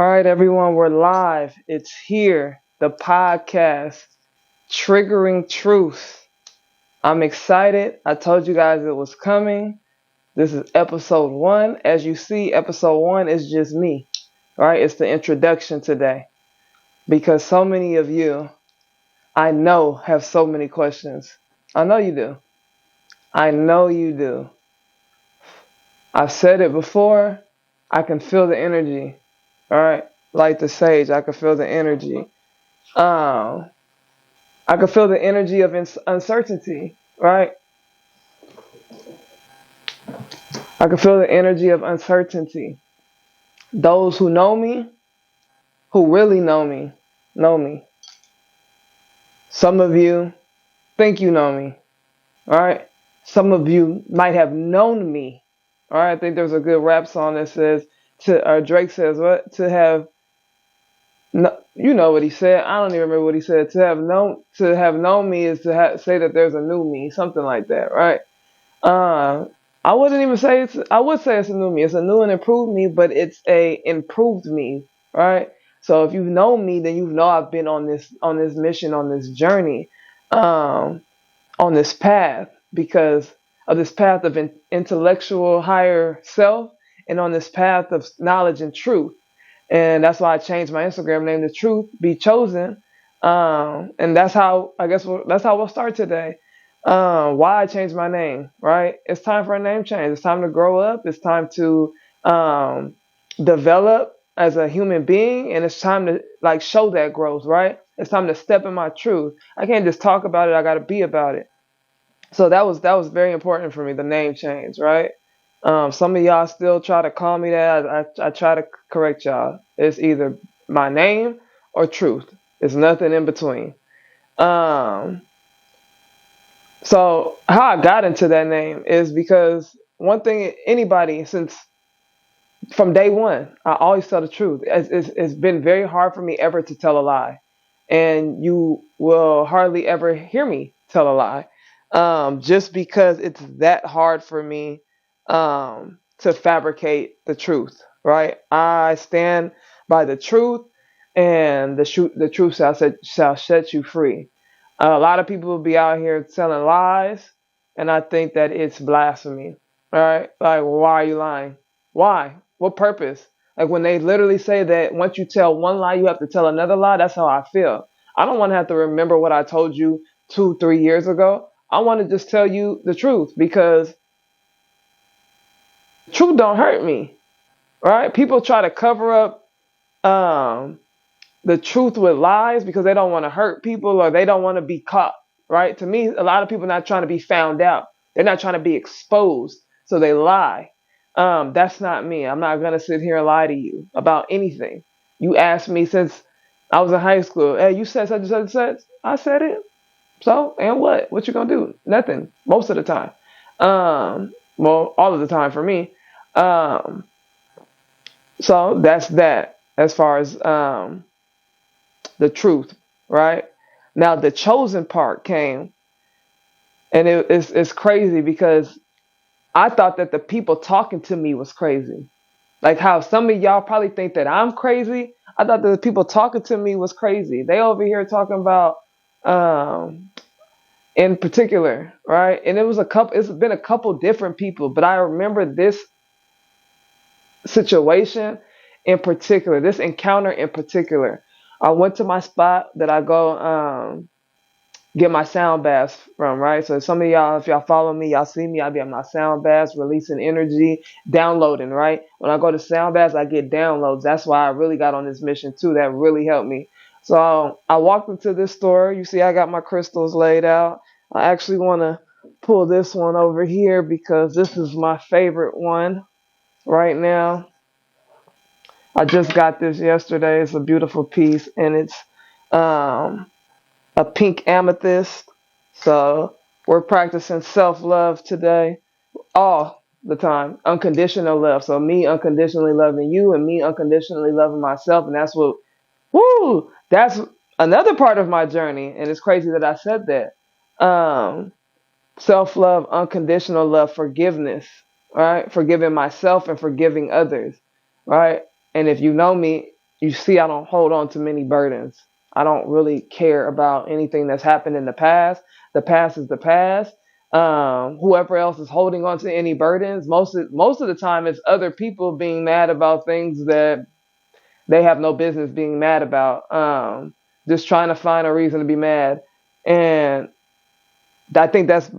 All right, everyone, we're live. It's here, the podcast, Triggering Truth. I'm excited. I told you guys it was coming. This is episode 1. As you see, episode 1 is just me, right? It's the introduction today because so many of you, I know, have so many questions. I know you do. I know you do. I've said it before. I can feel the energy, all right? Like the sage, I can feel the energy. Um, I can feel the energy of uncertainty, right? I can feel the energy of uncertainty. Those who know me, who really know me, know me. Some of you think you know me, all right? Some of you might have known me, all right? I think there's a good rap song that says, Drake says, what? To have, no, you know what he said. I don't even remember what he said. To have known me is to say that there's a new me, something like that, right? Uh, I wouldn't even say I would say it's a new me. It's a new and improved me, but it's a improved me, right? So if you've known me, then you know I've been on this mission, on this journey, um, on this path because of this path of intellectual higher self and on this path of knowledge and truth. And that's why I changed my Instagram name to Truth Be Chosen. And that's how that's how we'll start today. Why I changed my name, right? It's time for a name change. It's time to grow up. It's time to um, develop as a human being, and it's time to like show that growth, right? It's time to step in my truth. I can't just talk about it. I got to be about it. So that was very important for me, the name change, right? Some of y'all still try to call me that. I try to correct y'all. It's either my name or truth. It's nothing in between. Um, so how I got into that name is because one thing anybody since from day one, I always tell the truth. It's been very hard for me ever to tell a lie, and you will hardly ever hear me tell a lie, just because it's that hard for me to fabricate the truth. Right? I stand by the truth, and the truth shall set you free. A lot of people will be out here telling lies, and I think that it's blasphemy. All right? Like, why are you lying? Why? What purpose? Like when they literally say that once you tell one lie, you have to tell another lie. That's how I feel. I don't want to have to remember what I told you 2, 3 years ago. I want to just tell you the truth because truth don't hurt me. Right? People try to cover up um, the truth with lies because they don't want to hurt people or they don't want to be caught. Right? To me, a lot of people are not trying to be found out. They're not trying to be exposed, so they lie. That's not me. I'm not gonna sit here and lie to you about anything. You asked me since I was in high school. Hey, you said such and such and such. I said it. So and what? What you gonna do? Nothing. Most of the time. Well, all of the time for me. Um, so that's that as far as the truth, right? Now the chosen part came, and it's crazy because I thought that the people talking to me was crazy. Like how some of y'all probably think that I'm crazy. I thought that the people talking to me was crazy. They over here talking about um in particular, right? And it's been a couple different people, but I remember this situation in particular, this encounter in particular. I went to my spot that I go get my sound baths from, right? So some of y'all, if y'all follow me, y'all see me, I'll be at my sound baths, releasing energy, downloading, right? When I go to sound baths, I get downloads. That's why I really got on this mission too. That really helped me. So I walked into this store. You see, I got my crystals laid out. I actually want to pull this one over here because this is my favorite one right now. I just got this yesterday. It's a beautiful piece, and it's um, a pink amethyst. So we're practicing self-love today, all the time, unconditional love. So me unconditionally loving you and me unconditionally loving myself. And that's what, woo, that's another part of my journey. And it's crazy that I said that. Self-love, unconditional love, forgiveness, right? Forgiving myself and forgiving others, right? And if you know me, you see, I don't hold on to many burdens. I don't really care about anything that's happened in the past. The past is the past. Whoever else is holding on to any burdens, most of the time, it's other people being mad about things that they have no business being mad about. Just trying to find a reason to be mad, and I think that's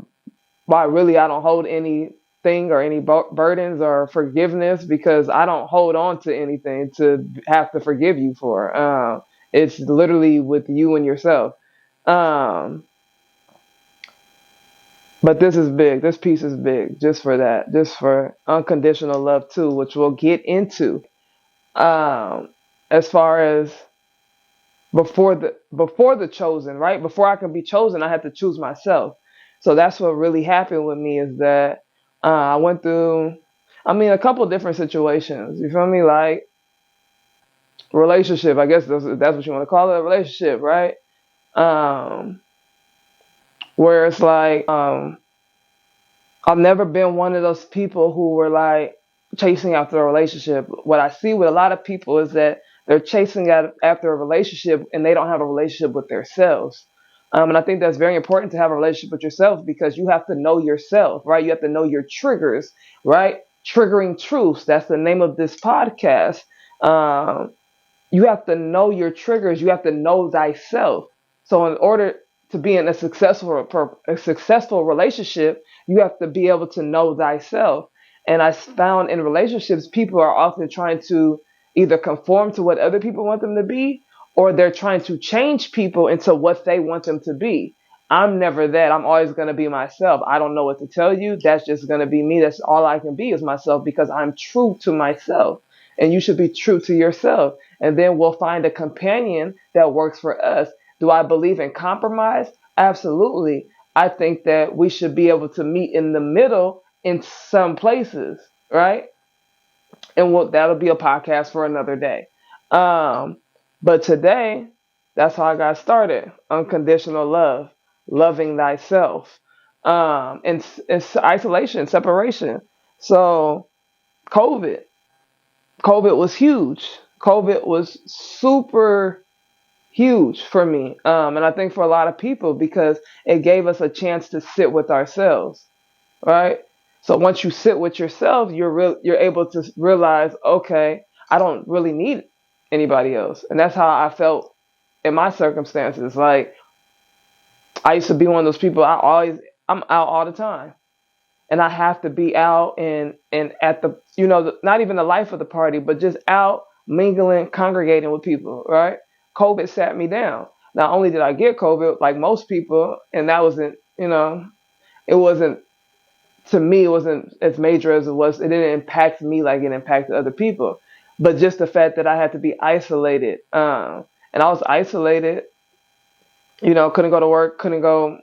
why really I don't hold anything or any burdens or forgiveness, because I don't hold on to anything to have to forgive you for. It's literally with you and yourself. Um, but this is big. This piece is big just for that, just for unconditional love too, which we'll get into. Um, as far as before the chosen, right? Before I can be chosen, I had to choose myself. So that's what really happened with me, is that I went through, I mean, a couple different situations. You feel me? Like relationship, I guess that's what you want to call it, a relationship, right? Um, where it's like I've never been one of those people who were like chasing after a relationship. What I see with a lot of people is that they're chasing after a relationship and they don't have a relationship with themselves. And I think that's very important to have a relationship with yourself, because you have to know yourself, right? You have to know your triggers, right? Triggering truths. That's the name of this podcast. Um, you have to know your triggers. You have to know thyself. So in order to be in a successful relationship, you have to be able to know thyself. And I found in relationships, people are often trying to either conform to what other people want them to be, or they're trying to change people into what they want them to be. I'm never that. I'm always going to be myself. I don't know what to tell you. That's just going to be me. That's all I can be, is myself, because I'm true to myself. And you should be true to yourself. And then we'll find a companion that works for us. Do I believe in compromise? Absolutely. I think that we should be able to meet in the middle in some places, right? And that'll be a podcast for another day. Um, but today, that's how I got started. Unconditional love, loving thyself, and isolation, separation. So COVID, COVID was huge. COVID was super huge for me, and I think for a lot of people, because it gave us a chance to sit with ourselves, right? So once you sit with yourself, you're able to realize, okay, I don't really need anybody else. And that's how I felt in my circumstances. Like, I used to be one of those people, I'm out all the time. And I have to be out and at the, not even the life of the party, but just out mingling, congregating with people, right? COVID sat me down. Not only did I get COVID, like most people, and that wasn't, it wasn't, to me, it wasn't as major as it was. It didn't impact me like it impacted other people. But just the fact that I had to be isolated, and I was isolated, couldn't go to work, couldn't go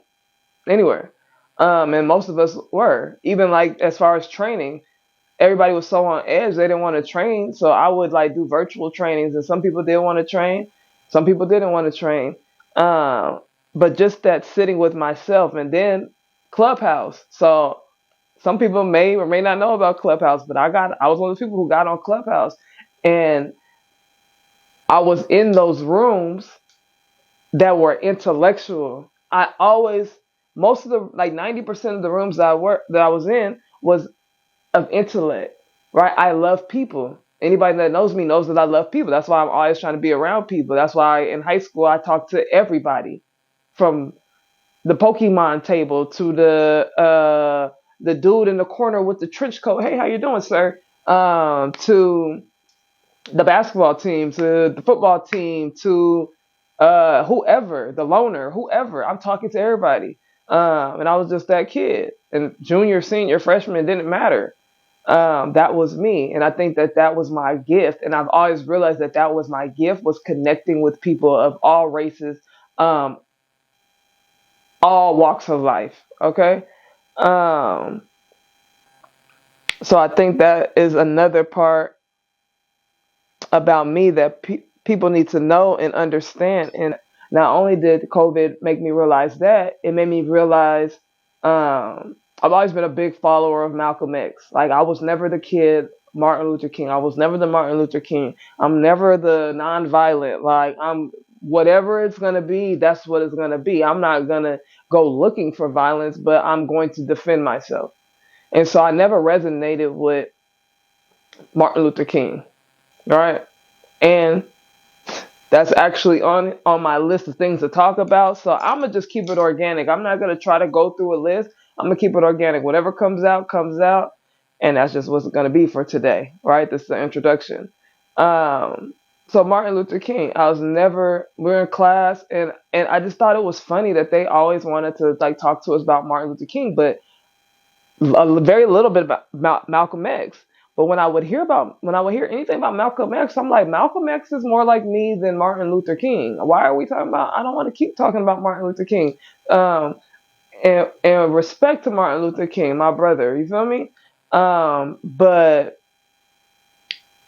anywhere. And most of us were, even like as far as training, everybody was so on edge, they didn't want to train. So I would like do virtual trainings, and some people did want to train, some people didn't want to train. But just that sitting with myself, and then Clubhouse. So some people may or may not know about Clubhouse, but I was one of the people who got on Clubhouse, and I was in those rooms that were intellectual. Most of the, like 90% of the rooms that I was in was of intellect, right? I love people. Anybody that knows me knows that I love people. That's why I'm always trying to be around people. That's why in high school I talked to everybody, from the Pokemon table to the dude in the corner with the trench coat. Hey, how you doing, sir? To the basketball team, to the football team, to whoever, the loner, whoever. I'm talking to everybody. And I was just that kid. And junior, senior, freshman, didn't matter. That was me. And I think that was my gift. And I've always realized that was my gift, was connecting with people of all races, um, all walks of life. Okay. Um, so I think that is another part about me that people need to know and understand. And not only did COVID make me realize that, it made me realize I've always been a big follower of Malcolm X. Like, I was never the kid Martin Luther King. I was never the Martin Luther King. I'm never the nonviolent. Like, I'm whatever it's gonna be, that's what it's gonna be. I'm not gonna go looking for violence, but I'm going to defend myself. And so I never resonated with Martin Luther King, right? And that's actually on my list of things to talk about. So I'm gonna just keep it organic. I'm not gonna try to go through a list. I'm gonna keep it organic. Whatever comes out, and that's just what's gonna be for today, right? This is the introduction. Um, so Martin Luther King, I was never we were in class, and I just thought it was funny that they always wanted to like talk to us about Martin Luther King, but very little bit about Malcolm X. But when I would hear anything about Malcolm X, I'm like, Malcolm X is more like me than Martin Luther King. Why are we talking about? I don't want to keep talking about Martin Luther King. Um, and respect to Martin Luther King, my brother. You feel me? But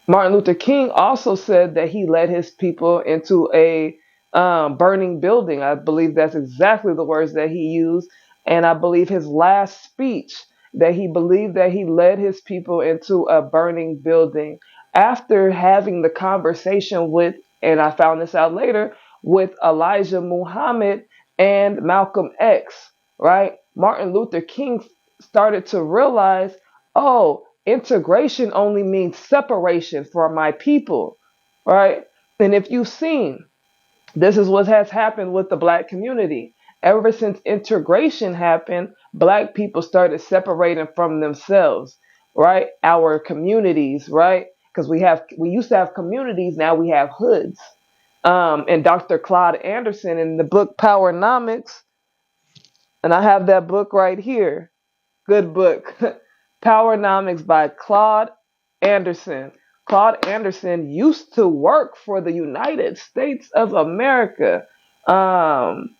Martin Luther King also said that he led his people into a burning building. I believe that's exactly the words that he used. And I believe his last speech that he believed that he led his people into a burning building after having the conversation with, and I found this out later, with Elijah Muhammad and Malcolm X, right? Martin Luther King started to realize, oh, integration only means separation from my people, right? And if you've seen, this is what has happened with the black community. Ever since integration happened, black people started separating from themselves, right? Our communities, right? Because we used to have communities, now we have hoods. And Dr. Claude Anderson in the book Powernomics, and I have that book right here. Good book. Powernomics by Claude Anderson. Claude Anderson used to work for the United States of America. Um,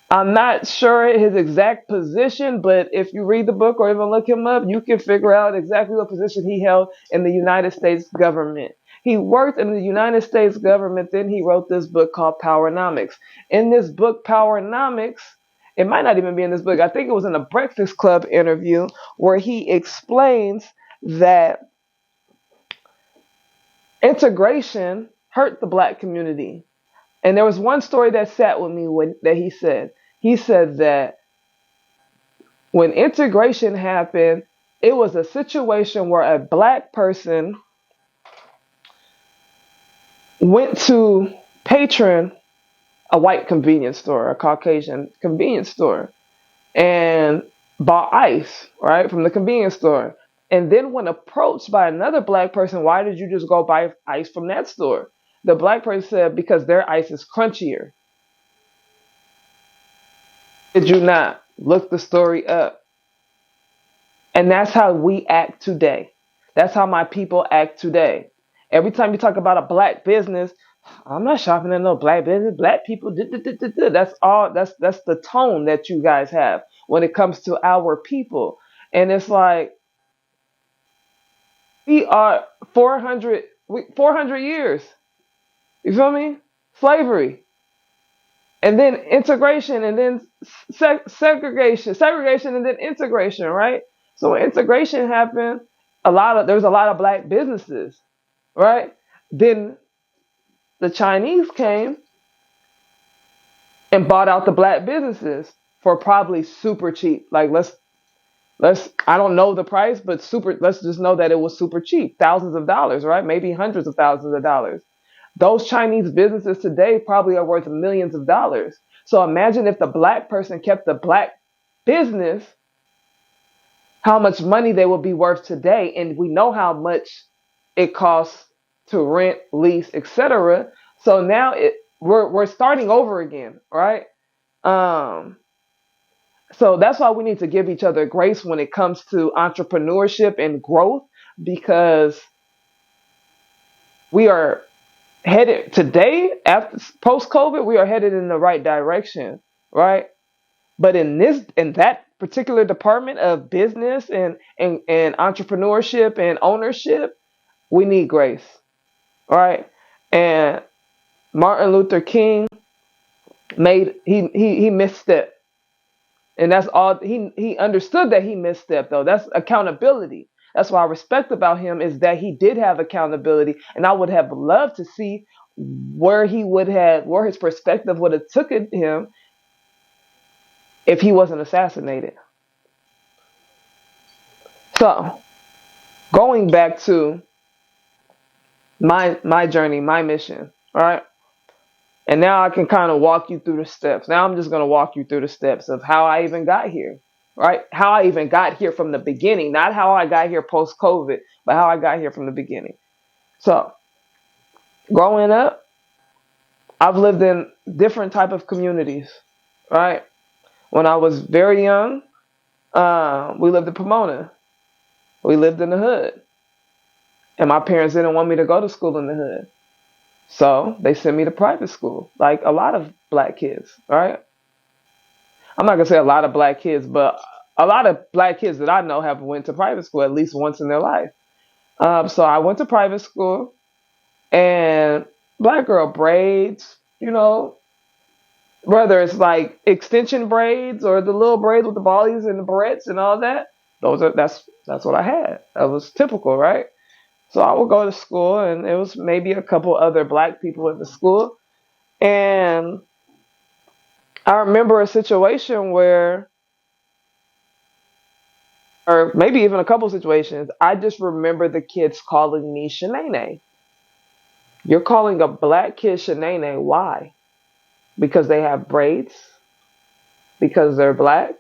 I'm not sure his exact position, but if you read the book or even look him up, you can figure out exactly what position he held in the United States government. He worked in the United States government, then he wrote this book called Powernomics. In this book, Powernomics, it might not even be in this book. I think it was in a Breakfast Club interview where he explains that integration hurt the black community. And there was one story that sat with me that he said. He said that when integration happened, it was a situation where a black person went to patron a white convenience store, a Caucasian convenience store, and bought ice, right, from the convenience store. And then when approached by another black person, why did you just go buy ice from that store? The black person said, because their ice is crunchier. Did you not look the story up? And that's how we act today. That's how my people act today. Every time you talk about a black business, I'm not shopping at no black business. Black people, that's all. That's the tone that you guys have when it comes to our people. And it's like we are 400 years. You feel me? Slavery. And then integration, and then segregation, and then integration, right? So when integration happened, there's a lot of black businesses, right? Then the Chinese came and bought out the black businesses for probably super cheap. Like let's I don't know the price, but let's just know that it was super cheap, thousands of dollars, right? Maybe hundreds of thousands of dollars. Those Chinese businesses today probably are worth millions of dollars. So imagine if the black person kept the black business, how much money they would be worth today. And we know how much it costs to rent, lease, etc. So now we're starting over again, right? So that's why we need to give each other grace when it comes to entrepreneurship and growth, because we are headed today, after post COVID, we are headed in the right direction, right? But in that particular department of business and entrepreneurship and ownership, we need grace, right? And Martin Luther King he misstepped, and that's all he understood, that he misstepped, though. That's accountability. That's what I respect about him, is that he did have accountability, and I would have loved to see where his perspective would have taken him if he wasn't assassinated. So, going back to my journey, my mission, all right? And now I can kind of walk you through the steps. Now I'm just going to walk you through the steps of how I even got here, right? How I even got here from the beginning, not how I got here post COVID, but how I got here from the beginning. So, growing up, I've lived in different type of communities, right? When I was very young, we lived in Pomona. We lived in the hood. And my parents didn't want me to go to school in the hood. So they sent me to private school, like a lot of black kids, right? I'm not going to say a lot of black kids, but a lot of black kids that I know have went to private school at least once in their life. So I went to private school, and black girl braids, whether it's like extension braids or the little braids with the volleys and the barrettes and all that, that's what I had. That was typical, right? So I would go to school, and it was maybe a couple other black people at the school. And I remember a situation where, or maybe even a couple situations, I just remember the kids calling me Shanae. You're calling a black kid Shanae. Why? Because they have braids? Because they're black?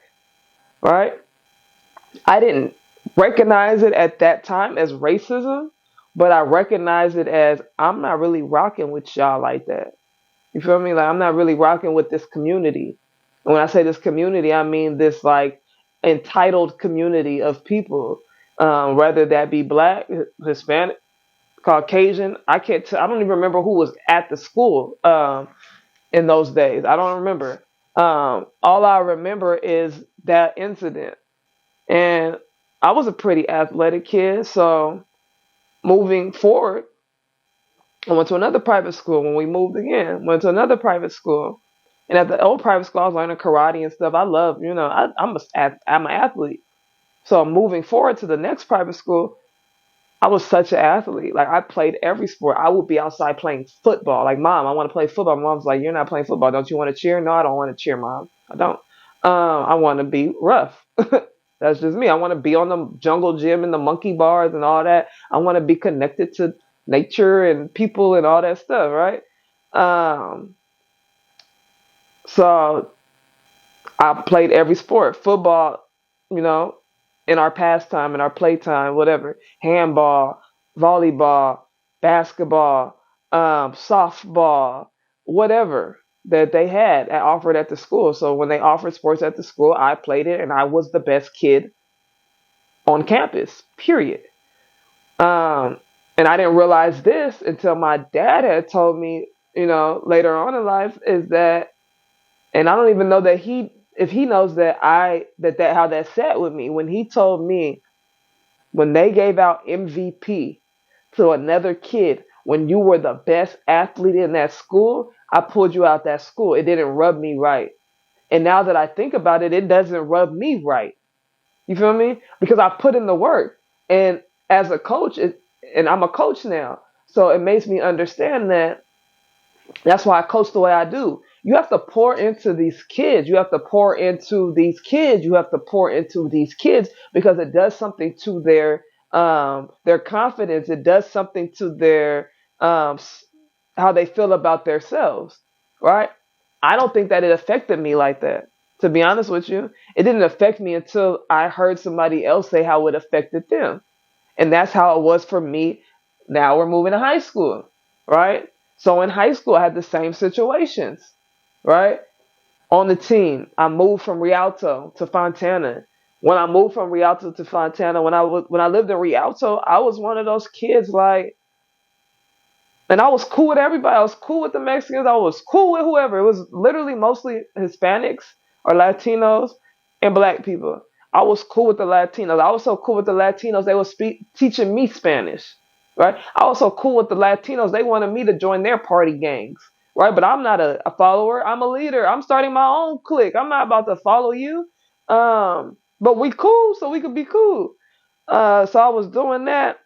Right? I didn't recognize it at that time as racism, but I recognize it as, I'm not really rocking with y'all like that. You feel me? Like, I'm not really rocking with this community. And when I say this community, I mean this like entitled community of people, whether that be black, Hispanic, Caucasian. I don't even remember who was at the school in those days. I don't remember. All I remember is that incident. And I was a pretty athletic kid, so moving forward, I went to another private school. When we moved again, went to another private school. And at the old private school, I was learning karate and stuff. I love, I'm an athlete. So moving forward to the next private school, I was such an athlete. Like, I played every sport. I would be outside playing football. Like, Mom, I want to play football. My mom's like, you're not playing football. Don't you want to cheer? No, I don't want to cheer, Mom. I don't. I want to be rough. That's just me. I want to be on the jungle gym and the monkey bars and all that. I want to be connected to nature and people and all that stuff, right? So I played every sport. Football, in our pastime, in our playtime, whatever. Handball, volleyball, basketball, softball, whatever that they had offered at the school. So when they offered sports at the school, I played it, and I was the best kid on campus, period. And I didn't realize this until my dad had told me, later on in life, is that, and I don't even know that if he knows that how that sat with me when he told me, when they gave out MVP to another kid, when you were the best athlete in that school, I pulled you out that school. It didn't rub me right. And now that I think about it, it doesn't rub me right. You feel me? Because I put in the work. And as a coach, and I'm a coach now, so it makes me understand that that's why I coach the way I do. You have to pour into these kids. You have to pour into these kids. You have to pour into these kids, because it does something to their confidence. It does something to their how they feel about themselves, right? I don't think that it affected me like that. To be honest with you, it didn't affect me until I heard somebody else say how it affected them. And that's how it was for me. Now we're moving to high school, right? So in high school, I had the same situations, right? On the team, I moved from Rialto to Fontana. When I moved from Rialto to Fontana, when I lived in Rialto, I was one of those kids like, and I was cool with everybody. I was cool with the Mexicans. I was cool with whoever. It was literally mostly Hispanics or Latinos and black people. I was cool with the Latinos. I was so cool with the Latinos, they were teaching me Spanish, right? I was so cool with the Latinos, they wanted me to join their party gangs, right? But I'm not a follower. I'm a leader. I'm starting my own clique. I'm not about to follow you. But we cool, so we could be cool. So I was doing that.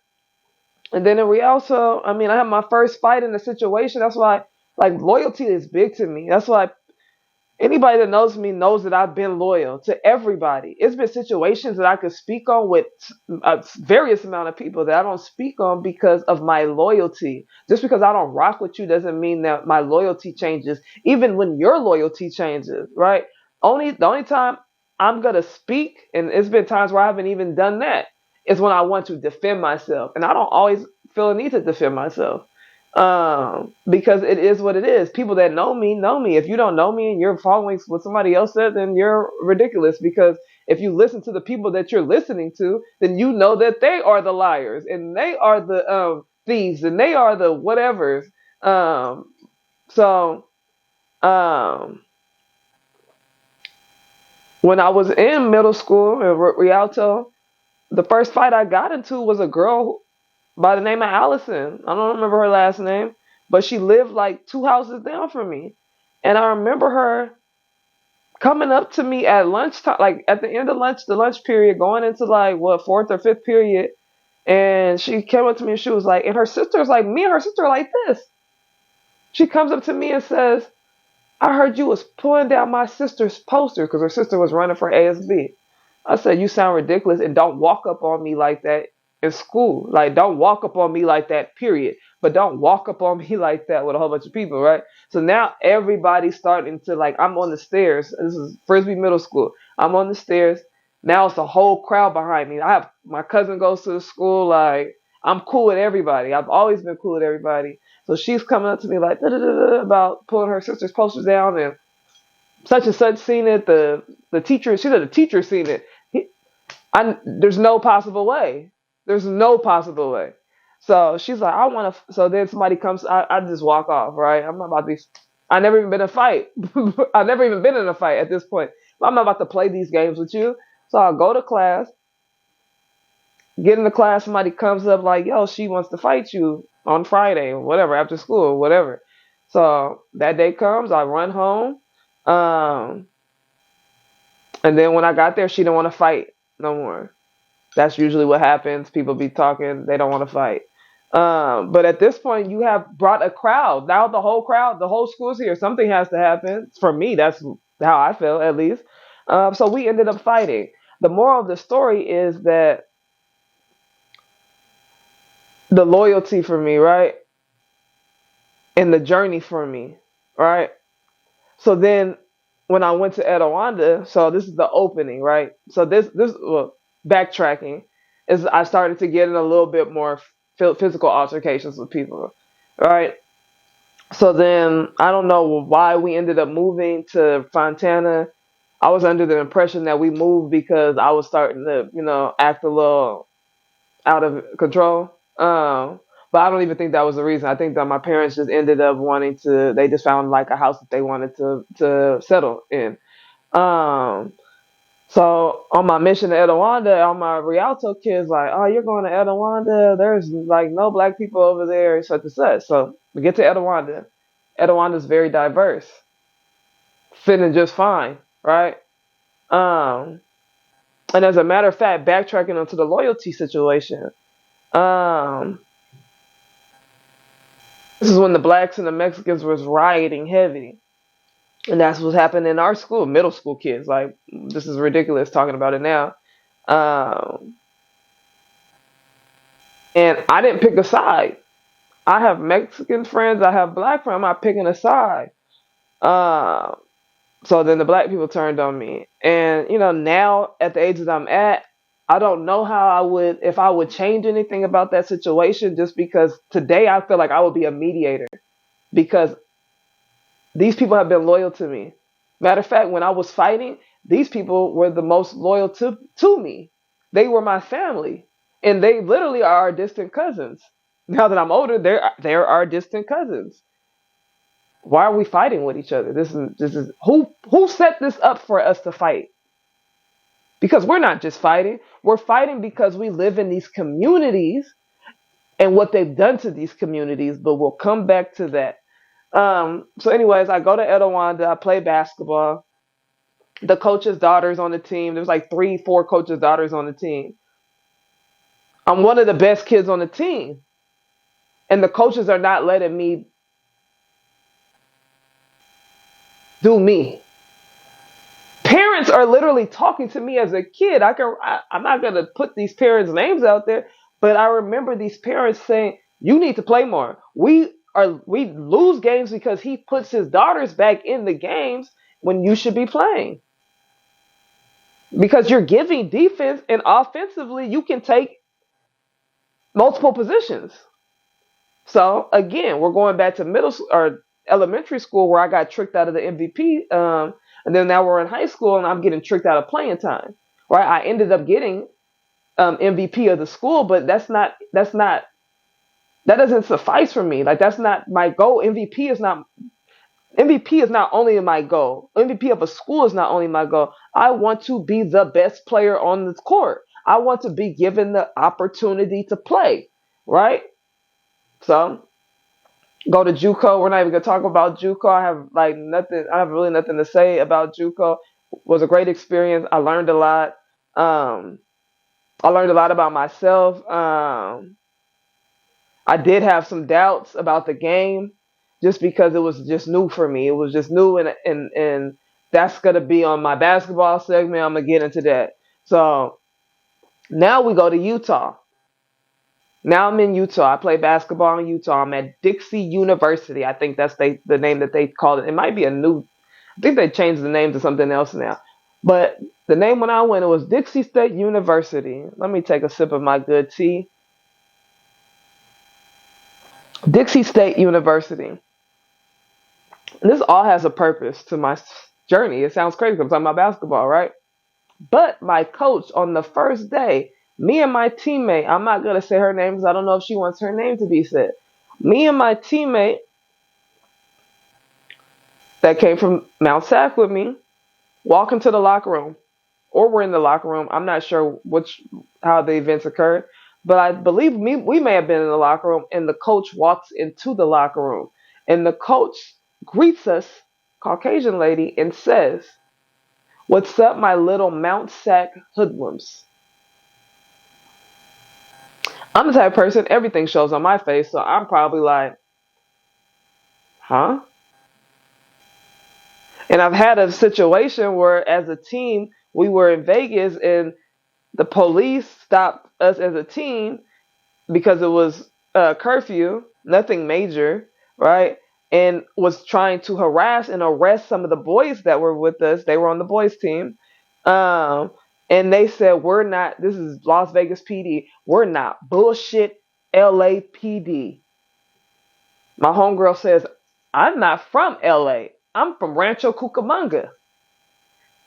And then in Rialto, I mean, I had my first fight in the situation. That's why, like, loyalty is big to me. That's why anybody that knows me knows that I've been loyal to everybody. It's been situations that I could speak on with a various amount of people that I don't speak on because of my loyalty. Just because I don't rock with you doesn't mean that my loyalty changes. Even when your loyalty changes, right? The only time I'm gonna speak, and it's been times where I haven't even done that, is when I want to defend myself, and I don't always feel a need to defend myself because it is what it is. People that know me know me. If you don't know me and you're following what somebody else said, then you're ridiculous. Because if you listen to the people that you're listening to, then you know that they are the liars and they are the thieves and they are the whatevers. So um, when I was in middle school in Rialto, the first fight I got into was a girl by the name of Allison. I don't remember her last name, but she lived like two houses down from me. And I remember her coming up to me at lunchtime, like at the end of lunch, the lunch period, going into like what, fourth or fifth period. And she came up to me and she was like, and her sister's like, me and her sister are like this. She comes up to me and says, I heard you was pulling down my sister's poster because her sister was running for ASB. I said, you sound ridiculous and don't walk up on me like that in school. Like, don't walk up on me like that, period. But don't walk up on me like that with a whole bunch of people, right? So now everybody's starting to, like, I'm on the stairs. This is Frisbee Middle School. I'm on the stairs. Now it's a whole crowd behind me. I have my cousin goes to the school. Like, I'm cool with everybody. I've always been cool with everybody. So she's coming up to me like about pulling her sister's posters down, and such and such seen it. The teacher, she said the teacher seen it. There's no possible way. There's no possible way. So she's like, I want to. So then somebody comes. I just walk off. Right. I'm not about to be. I never even been in a fight. I've never even been in a fight at this point. I'm not about to play these games with you. So I'll go to class. Get in the class. Somebody comes up like, yo, she wants to fight you on Friday or whatever, after school or whatever. So that day comes. I run home. And then when I got there, she didn't want to fight no more. That's usually what happens. People be talking. They don't want to fight. But at this point, you have brought a crowd. Now the whole crowd, the whole school's here. Something has to happen. For me, that's how I feel, at least. So we ended up fighting. The moral of the story is that the loyalty for me, right? And the journey for me, right? So then when I went to Etowanda, so this is the opening, right? So well, backtracking is I started to get in a little bit more physical altercations with people, right? So then I don't know why we ended up moving to Fontana. I was under the impression that we moved because I was starting to, act a little out of control. But I don't even think that was the reason. I think that my parents just ended up wanting to. They just found like a house that they wanted to settle in. Um, so on my mission to Etowanda, all my Rialto kids like, oh, you're going to Etowanda? There's like no black people over there, such and such. So we get to Etowanda. Etowanda's very diverse, fitting just fine, right? Um, and as a matter of fact, backtracking onto the loyalty situation, um, this is when the blacks and the Mexicans was rioting heavy. And that's what's happening in our school, middle school kids. Like, this is ridiculous talking about it now. Um, and I didn't pick a side. I have Mexican friends. I have black friends. I'm not picking a side. Uh, so then the black people turned on me. And, now at the age that I'm at, I don't know if I would change anything about that situation, just because today I feel like I would be a mediator because these people have been loyal to me. Matter of fact, when I was fighting, these people were the most loyal to me. They were my family, and they literally are our distant cousins. Now that I'm older, they're our distant cousins. Why are we fighting with each other? This is who set this up for us to fight? Because we're not just fighting. We're fighting because we live in these communities and what they've done to these communities. But we'll come back to that. So anyways, I go to Etowanda, I play basketball. The coach's daughter's on the team. There's like 3, 4 coaches' daughters on the team. I'm one of the best kids on the team. And the coaches are not letting me do me. Parents are literally talking to me as a kid. I'm not gonna put these parents' names out there, but I remember these parents saying, "You need to play more. We lose games because he puts his daughters back in the games when you should be playing. Because you're giving defense and offensively you can take multiple positions." So again, we're going back to middle or elementary school where I got tricked out of the MVP, and then now we're in high school and I'm getting tricked out of playing time. Right? I ended up getting MVP of the school, but that doesn't suffice for me. Like that's not my goal. MVP is not only my goal. MVP of a school is not only my goal. I want to be the best player on the court. I want to be given the opportunity to play. Right? So go to JUCO. We're not even gonna talk about JUCO. I have like nothing. I have really nothing to say about JUCO. It was a great experience. I learned a lot. I learned a lot about myself. I did have some doubts about the game, just because it was just new for me. It was just new, and that's gonna be on my basketball segment. I'm gonna get into that. So now we go to Utah. Now I'm in Utah. I play basketball in Utah. I'm at Dixie University. I think that's the name that they called it. It might be a new. I think they changed the name to something else now. But the name when I went, it was Dixie State University. Let me take a sip of my good tea. Dixie State University. And this all has a purpose to my journey. It sounds crazy because I'm talking about basketball, right? But my coach on the first day, me and my teammate, I'm not going to say her name because I don't know if she wants her name to be said. Me and my teammate that came from Mount Sac with me walk into the locker room, or we're in the locker room. I'm not sure how the events occurred, but I believe we may have been in the locker room, and the coach walks into the locker room, and the coach greets us, Caucasian lady, and says, "What's up, my little Mount Sac hoodlums?" I'm the type of person, everything shows on my face, so I'm probably like, huh? And I've had a situation where, as a team, we were in Vegas and the police stopped us as a team because it was curfew, nothing major, right? And was trying to harass and arrest some of the boys that were with us. They were on the boys team. And they said, "We're not, this is Las Vegas PD. We're not bullshit LAPD." My homegirl says, "I'm not from LA. I'm from Rancho Cucamonga."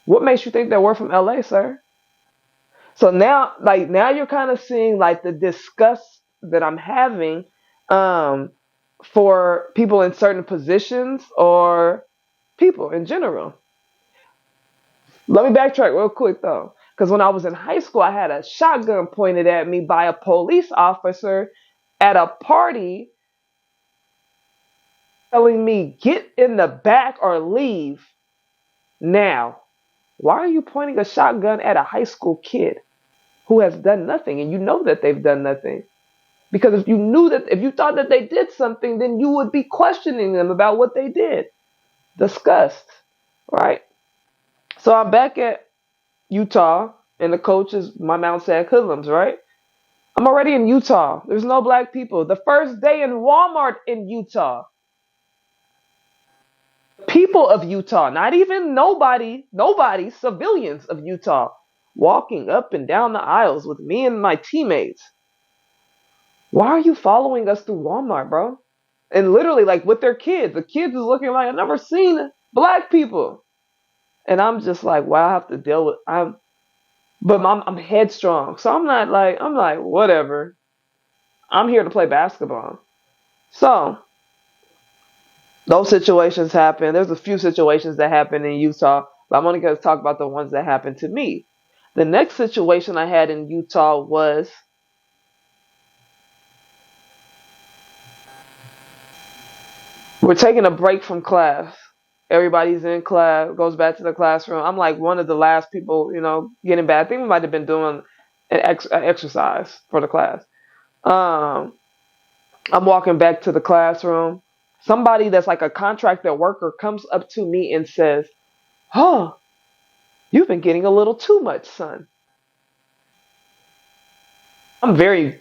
What makes you think that we're from LA, sir? So now you're kind of seeing like the disgust that I'm having for people in certain positions or people in general. Let me backtrack real quick though. Because when I was in high school, I had a shotgun pointed at me by a police officer at a party telling me, "Get in the back or leave now." Why are you pointing a shotgun at a high school kid who has done nothing and you know that they've done nothing? Because if you thought that they did something, then you would be questioning them about what they did. Disgust, right? So I'm back at Utah, and the coach is my Mount Sac hoodlums, right? I'm already in Utah. There's no black people. The first day in Walmart in Utah. People of Utah, not even nobody, civilians of Utah, walking up and down the aisles with me and my teammates. Why are you following us through Walmart, bro? And literally, like with their kids, the kids is looking like, "I've never seen black people." And I'm just like, wow, I have to deal with. I'm headstrong, so I'm like, whatever. I'm here to play basketball. So those situations happen. There's a few situations that happen in Utah, but I'm only going to talk about the ones that happened to me. The next situation I had in Utah was we're taking a break from class. Everybody's in class, goes back to the classroom. I'm like one of the last people, getting back. I think we might have been doing an exercise for the class. Um, I'm walking back to the classroom. Somebody that's like a contractor worker comes up to me and says, "Oh, you've been getting a little too much sun." I'm very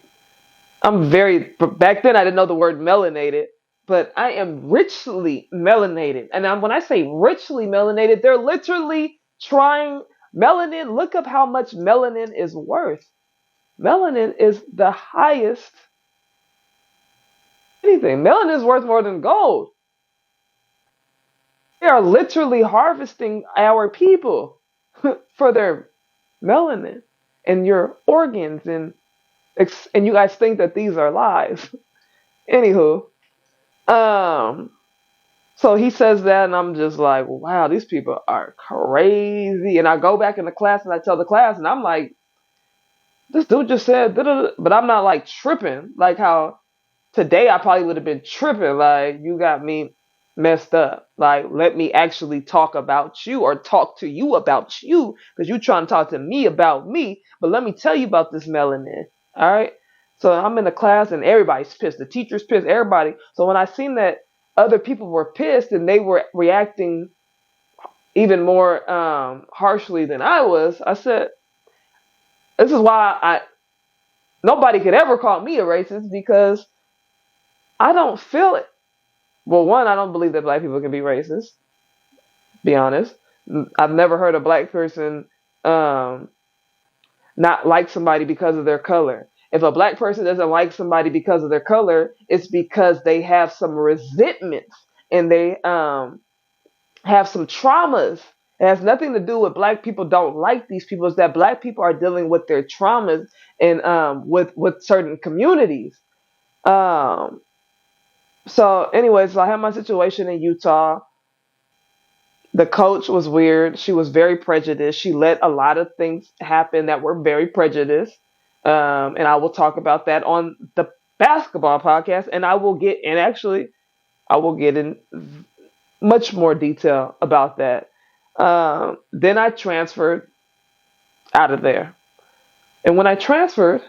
back then I didn't know the word melanated, but I am richly melanated. And when I say richly melanated, they're literally trying melanin. Look up how much melanin is worth. Melanin is the highest anything. Melanin is worth more than gold. They are literally harvesting our people for their melanin and your organs and you guys think that these are lies. Anywho, um, so he says that, and I'm just like, wow, these people are crazy. And I go back in the class and I tell the class, and I'm like, this dude just said, da-da-da. But I'm not like tripping, like how today I probably would have been tripping, like, you got me messed up. Like, let me actually talk about you or talk to you about you because you trying to talk to me about me. But let me tell you about this melanin. All right. So I'm in the class and everybody's pissed. The teacher's pissed, everybody. So when I seen that other people were pissed and they were reacting even more harshly than I was, I said, this is why nobody could ever call me a racist because I don't feel it. Well, one, I don't believe that black people can be racist. Be honest. I've never heard a black person not like somebody because of their color. If a black person doesn't like somebody because of their color, it's because they have some resentment and they have some traumas. It has nothing to do with black people don't like these people. It's that black people are dealing with their traumas and with certain communities. Um, so, anyways, so I had my situation in Utah. The coach was weird. She was very prejudiced. She let a lot of things happen that were very prejudiced. And I will talk about that on the basketball podcast. And I will get in much more detail about that. Then I transferred out of there. And when I transferred,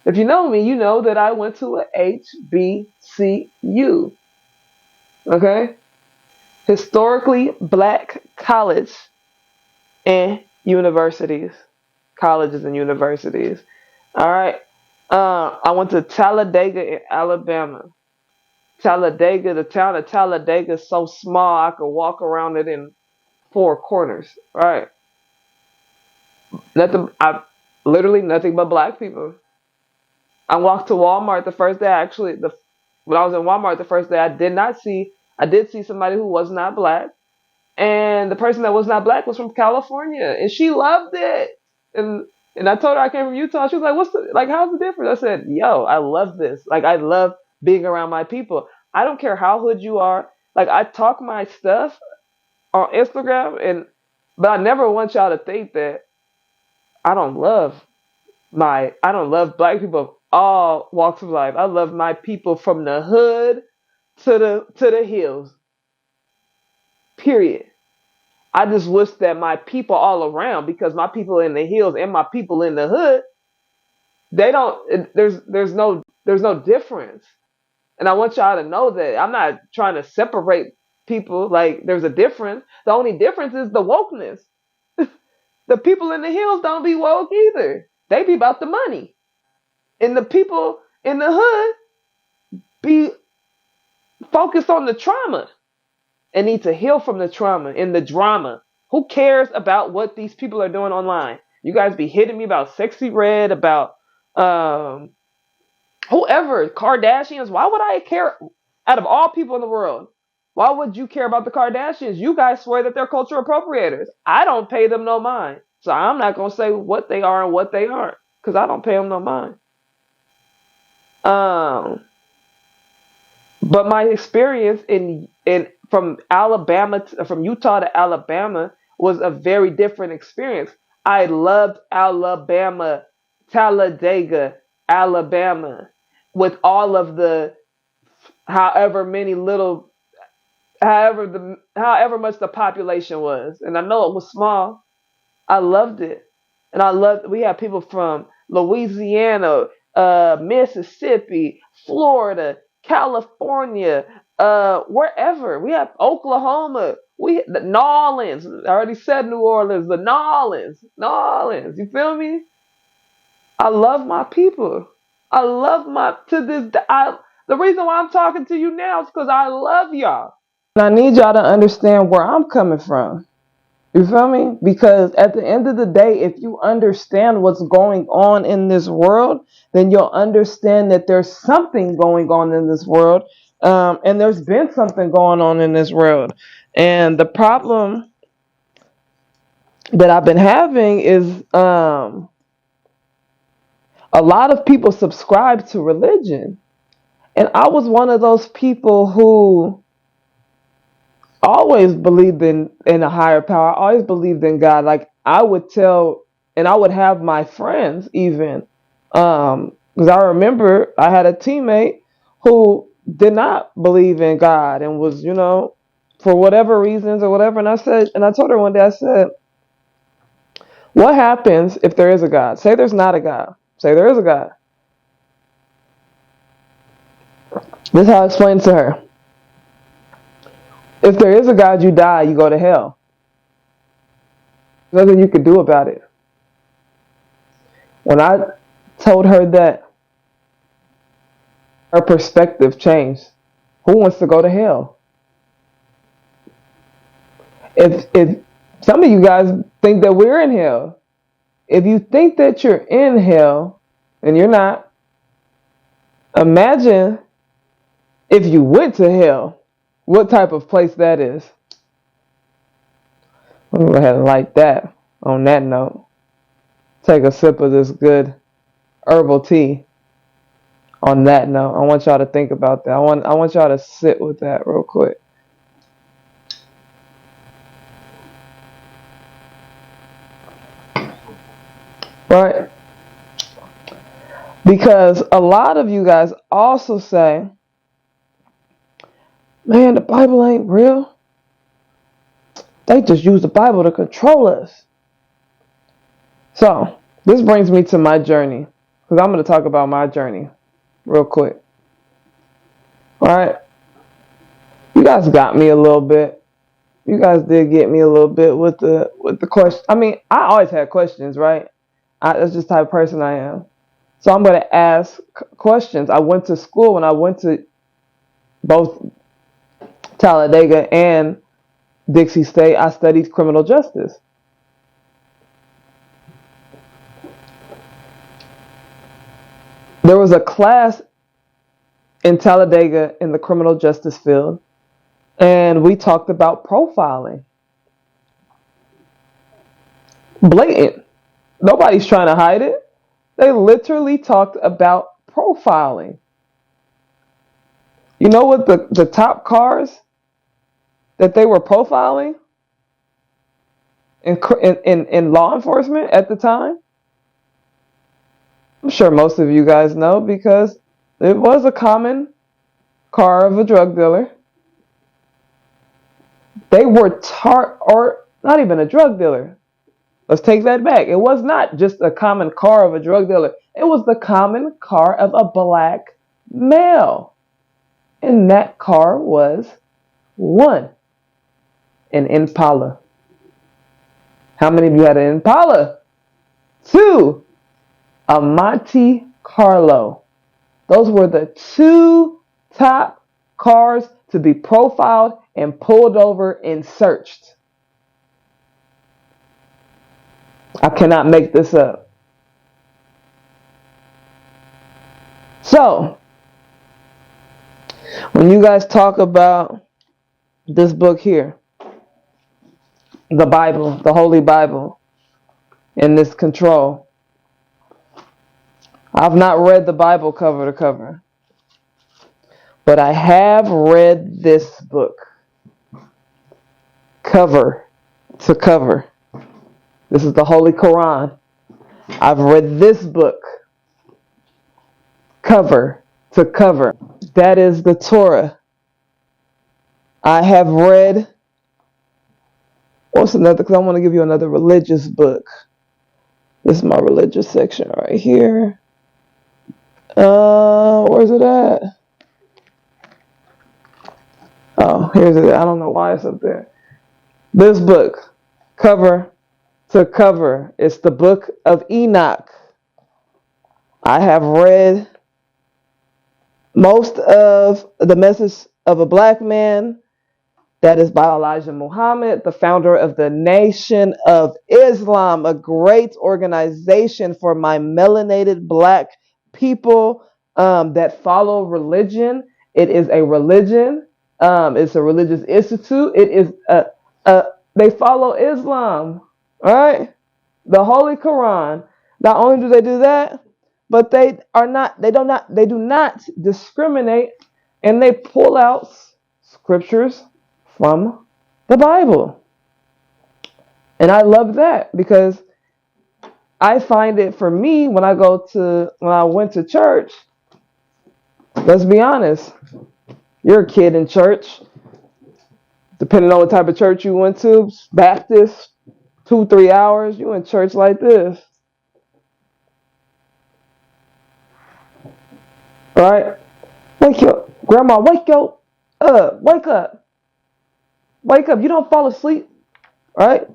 if you know me, you know that I went to a HBCU. Okay? Historically black college and universities. Colleges and universities. All right. I went to Talladega in Alabama. Talladega, the town of Talladega is so small I could walk around it in four corners. Right. Literally nothing but black people. I walked to Walmart the first day. When I was in Walmart the first day, I did see somebody who was not black. And the person that was not black was from California, and she loved it. And I told her I came from Utah. She was like, how's the difference? I said, yo, I love this. Like, I love being around my people. I don't care how hood you are. Like, I talk my stuff on Instagram, but I never want y'all to think that I don't love black people of all walks of life. I love my people from the hood to the hills. Period. I just wish that my people all around, because my people in the hills and my people in the hood, there's no difference. And I want y'all to know that I'm not trying to separate people. Like, there's a difference. The only difference is the wokeness. The people in the hills don't be woke either. They be about the money. And the people in the hood be focused on the trauma and need to heal from the trauma and the drama. Who cares about what these people are doing online? You guys be hitting me about Sexy Red, about whoever, Kardashians. Why would I care? Out of all people in the world, why would you care about the Kardashians? You guys swear that they're culture appropriators. I don't pay them no mind. So I'm not going to say what they are and what they aren't, because I don't pay them no mind. But my experience from Utah to Alabama was a very different experience. I loved Alabama, Talladega, Alabama, with all of the however much the population was. And I know it was small. I loved it. And we have people from Louisiana, Mississippi, Florida, California, wherever. We have Oklahoma, the Nolans. I already said New Orleans, the Nolans. You feel me? I love my people. I love to this day. The reason why I'm talking to you now is because I love y'all. And I need y'all to understand where I'm coming from. You feel me? Because at the end of the day, if you understand what's going on in this world, then you'll understand that there's something going on in this world. And there's been something going on in this world. And the problem that I've been having is a lot of people subscribe to religion. And I was one of those people who always believed in a higher power. I always believed in God. Like I would tell, and I would have my friends even, because I remember I had a teammate who did not believe in God and was, for whatever reasons or whatever. And I told her one day, I said, what happens if there is a God? Say there's not a God. Say there is a God. This is how I explained to her. If there is a God, you die, you go to hell. There's nothing you could do about it. When I told her that, her perspective changed. Who wants to go to hell? If some of you guys think that we're in hell, if you think that you're in hell and you're not, imagine if you went to hell, what type of place that is. I'm going to go ahead and light that. On that note, take a sip of this good herbal tea. On that note, I want y'all to think about that. I want y'all to sit with that real quick. Right? Because a lot of you guys also say, man, the Bible ain't real. They just use the Bible to control us. So, this brings me to my journey. Because I'm going to talk about my journey real quick. Alright? You guys got me a little bit. You guys did get me a little bit with the question. I mean, I always had questions, right? That's just the type of person I am. So I'm going to ask questions. I went to school when I went to both Talladega and Dixie State. I studied criminal justice. There was a class in Talladega in the criminal justice field, and we talked about profiling. Blatant. Nobody's trying to hide it. They literally talked about profiling. You know what the top cars that they were profiling in law enforcement at the time? I'm sure most of you guys know because it was a common car of a drug dealer. They were or not even a drug dealer. Let's take that back. It was not just a common car of a drug dealer. It was the common car of a black male. And that car was one, an Impala. How many of you had an Impala? Two, a Monte Carlo. Those were the two top cars to be profiled and pulled over and searched. I cannot make this up. So, when you guys talk about this book here, the Bible, the Holy Bible, and this control, I've not read the Bible cover to cover, but I have read this book cover to cover. This is the Holy Quran. I've read this book cover to cover. That is the Torah. I have read, what's another, because I want to give you another religious book. This is my religious section right here. Where's it at? Oh, here's it. I don't know why it's up there. This book, cover to cover, it's the book of Enoch. I have read most of the Message of a Black Man. That is by Elijah Muhammad, the founder of the Nation of Islam, a great organization for my melanated Black people that follow religion. It is a religion. It's a religious institute. It is they follow Islam, all right? The Holy Quran. Not only do they do that, but they do not discriminate, and they pull out scriptures from the Bible. And I love that because I find it for me when I went to church, let's be honest, you're a kid in church, depending on what type of church you went to, Baptist, 2-3 hours, you in church like this. Right? Wake up. Grandma, wake up. Wake up. Wake up. You don't fall asleep. Right?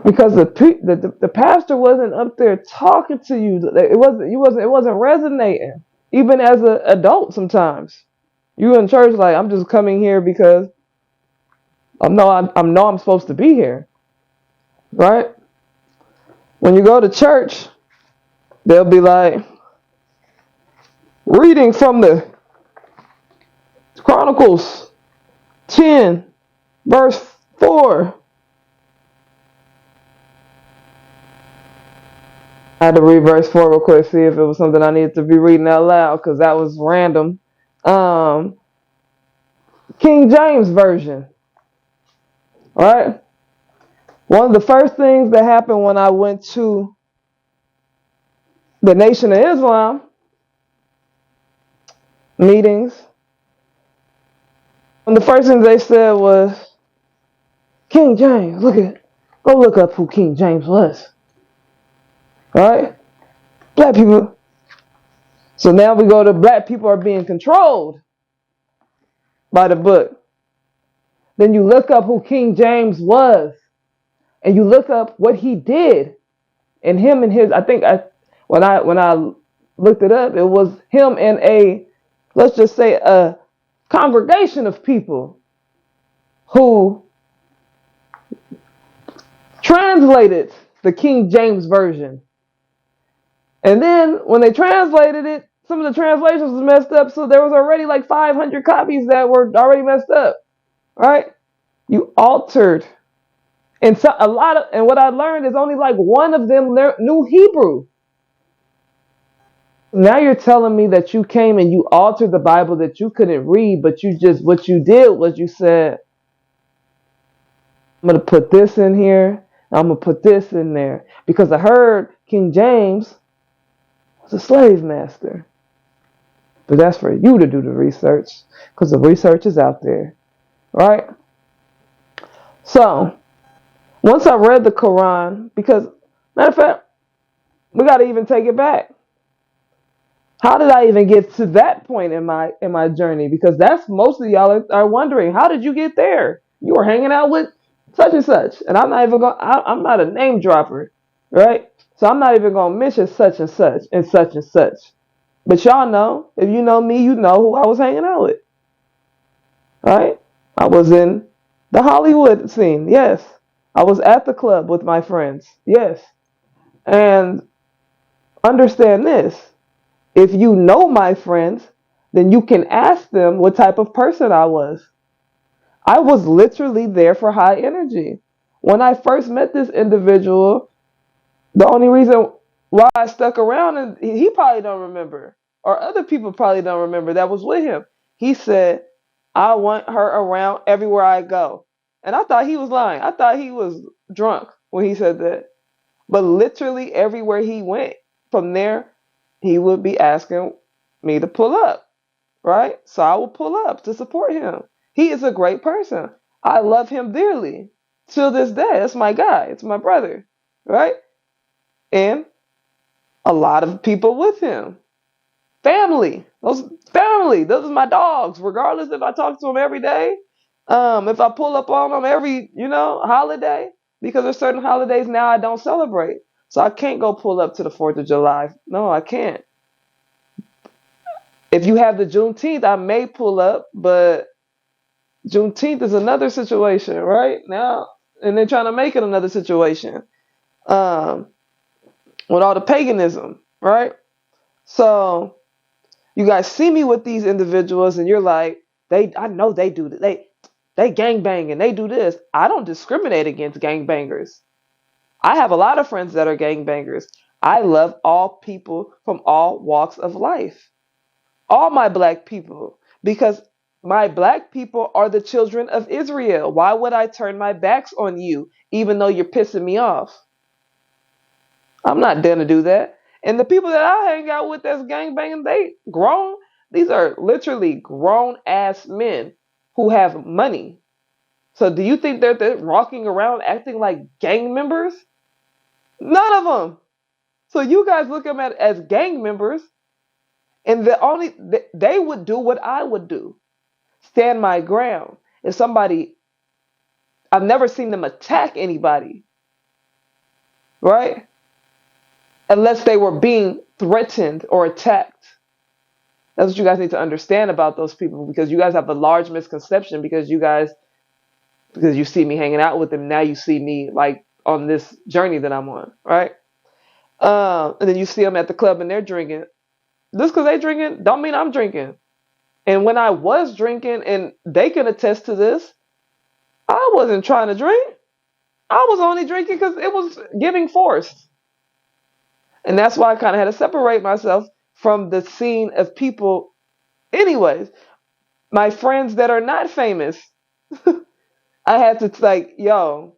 Because the pastor wasn't up there talking to you. It wasn't resonating. Even as an adult sometimes. You in church like, I'm just coming here because I know I'm supposed to be here. Right? When you go to church, they'll be like, reading from the Chronicles 10, verse 4. I had to read verse 4 real quick, see if it was something I needed to be reading out loud, because that was random. King James Version. Alright? One of the first things that happened when I went to the Nation of Islam meetings, one of the first things they said was, King James, go look up who King James was. Alright? Black people. So now we go to black people are being controlled by the book. Then you look up who King James was. And you look up what he did. And him and his, when I looked it up, it was him and let's just say a congregation of people who translated the King James Version. And then when they translated it, some of the translations was messed up, so there was already like 500 copies that were already messed up. Right? You altered. And what I learned is only like one of them knew Hebrew. Now you're telling me that you came and you altered the Bible that you couldn't read, but what you did was you said, I'm going to put this in here, I'm going to put this in there. Because I heard King James was a slave master. But that's for you to do the research, because the research is out there. Right? So, once I read the Quran, because, matter of fact, we got to even take it back. How did I even get to that point in my journey? Because that's most of y'all are wondering, how did you get there? You were hanging out with such and such, and I'm not a name dropper, right? So I'm not even gonna mention such and such and such and such. But y'all know, if you know me, you know who I was hanging out with, right? I was in the Hollywood scene, yes. I was at the club with my friends, yes. And understand this. If you know my friends, then you can ask them what type of person I was. I was literally there for high energy. When I first met this individual, the only reason why I stuck around, and he probably don't remember, or other people probably don't remember that was with him. He said, I want her around everywhere I go. And I thought he was lying. I thought he was drunk when he said that. But literally everywhere he went, from there, he would be asking me to pull up, right? So I will pull up to support him. He is a great person. I love him dearly. Till this day, that's my guy. It's my brother, right? and a lot of people with him. Family. Those are my dogs. Regardless if I talk to them every day, if I pull up on them every, holiday, because there's certain holidays now I don't celebrate. So I can't go pull up to the 4th of July. No, I can't. If you have the Juneteenth, I may pull up, but Juneteenth is another situation, right? Now, and they're trying to make it another situation. Um, with all the paganism, right? So you guys see me with these individuals and you're like, I know they do this. They gangbang and they do this. I don't discriminate against gangbangers. I have a lot of friends that are gangbangers. I love all people from all walks of life. All my black people. Because my black people are the children of Israel. Why would I turn my backs on you even though you're pissing me off? I'm not gonna do that. And the people that I hang out with that's gangbanging, they grown. These are literally grown ass men who have money. So do you think they're walking around acting like gang members? None of them. So you guys look at them as gang members, and they would do what I would do, stand my ground. If somebody, I've never seen them attack anybody, right? Unless they were being threatened or attacked. That's what you guys need to understand about those people, because you guys have a large misconception because you see me hanging out with them. Now you see me like on this journey that I'm on, right? And then you see them at the club and they're drinking. Just because they drinking don't mean I'm drinking. And when I was drinking, and they can attest to this, I wasn't trying to drink. I was only drinking because it was giving force. And that's why I kind of had to separate myself from the scene of people. Anyways, my friends that are not famous, I had to like, yo,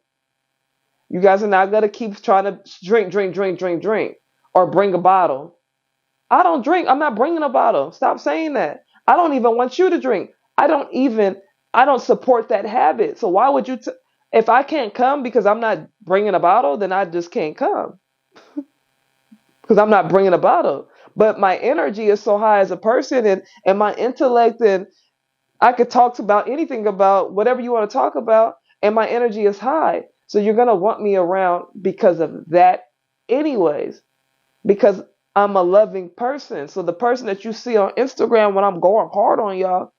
you guys are not going to keep trying to drink, or bring a bottle. I don't drink. I'm not bringing a bottle. Stop saying that. I don't even want you to drink. I don't support that habit. So why would you, if I can't come because I'm not bringing a bottle, then I just can't come. Because I'm not bringing a bottle. But my energy is so high as a person, and my intellect, and I could talk about anything, about whatever you want to talk about, and my energy is high. So you're going to want me around because of that anyways, because I'm a loving person. So the person that you see on Instagram when I'm going hard on y'all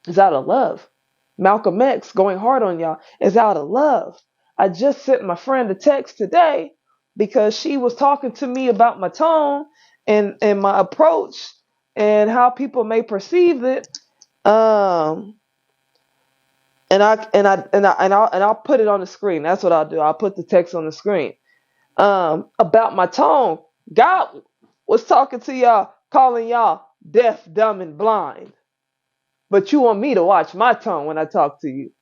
is out of love. Malcolm X going hard on y'all is out of love. I just sent my friend a text today because she was talking to me about my tone and my approach and how people may perceive it. And I'll put it on the screen. That's what I'll do. I'll put the text on the screen. About my tone. God was talking to y'all, calling y'all deaf, dumb, and blind. But you want me to watch my tone when I talk to you.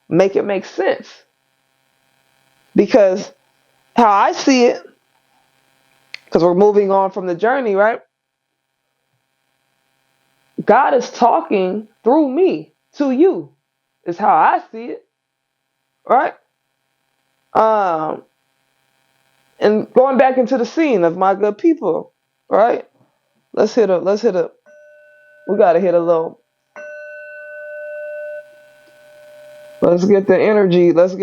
Make it make sense. Because how I see it, because we're moving on from the journey, right? God is talking through me to you, is how I see it, right? And going back into the scene of my good people, right? Let's hit a, we gotta hit a little. Let's get the energy. Let's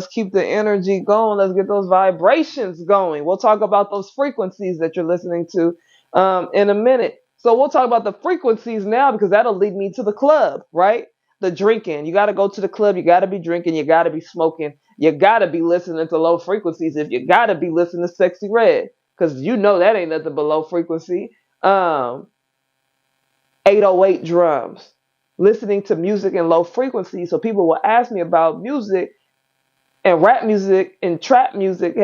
keep the energy going. Let's get those vibrations going. We'll talk about those frequencies that you're listening to in a minute. So we'll talk about the frequencies now, because that'll lead me to the club, right? The drinking. You got to go to the club. You got to be drinking. You got to be smoking. You got to be listening to low frequencies. If you got to be listening to Sexy Red, because you know that ain't nothing but low frequency. 808 drums. Listening to music in low frequency. So people will ask me about music, and rap music and trap music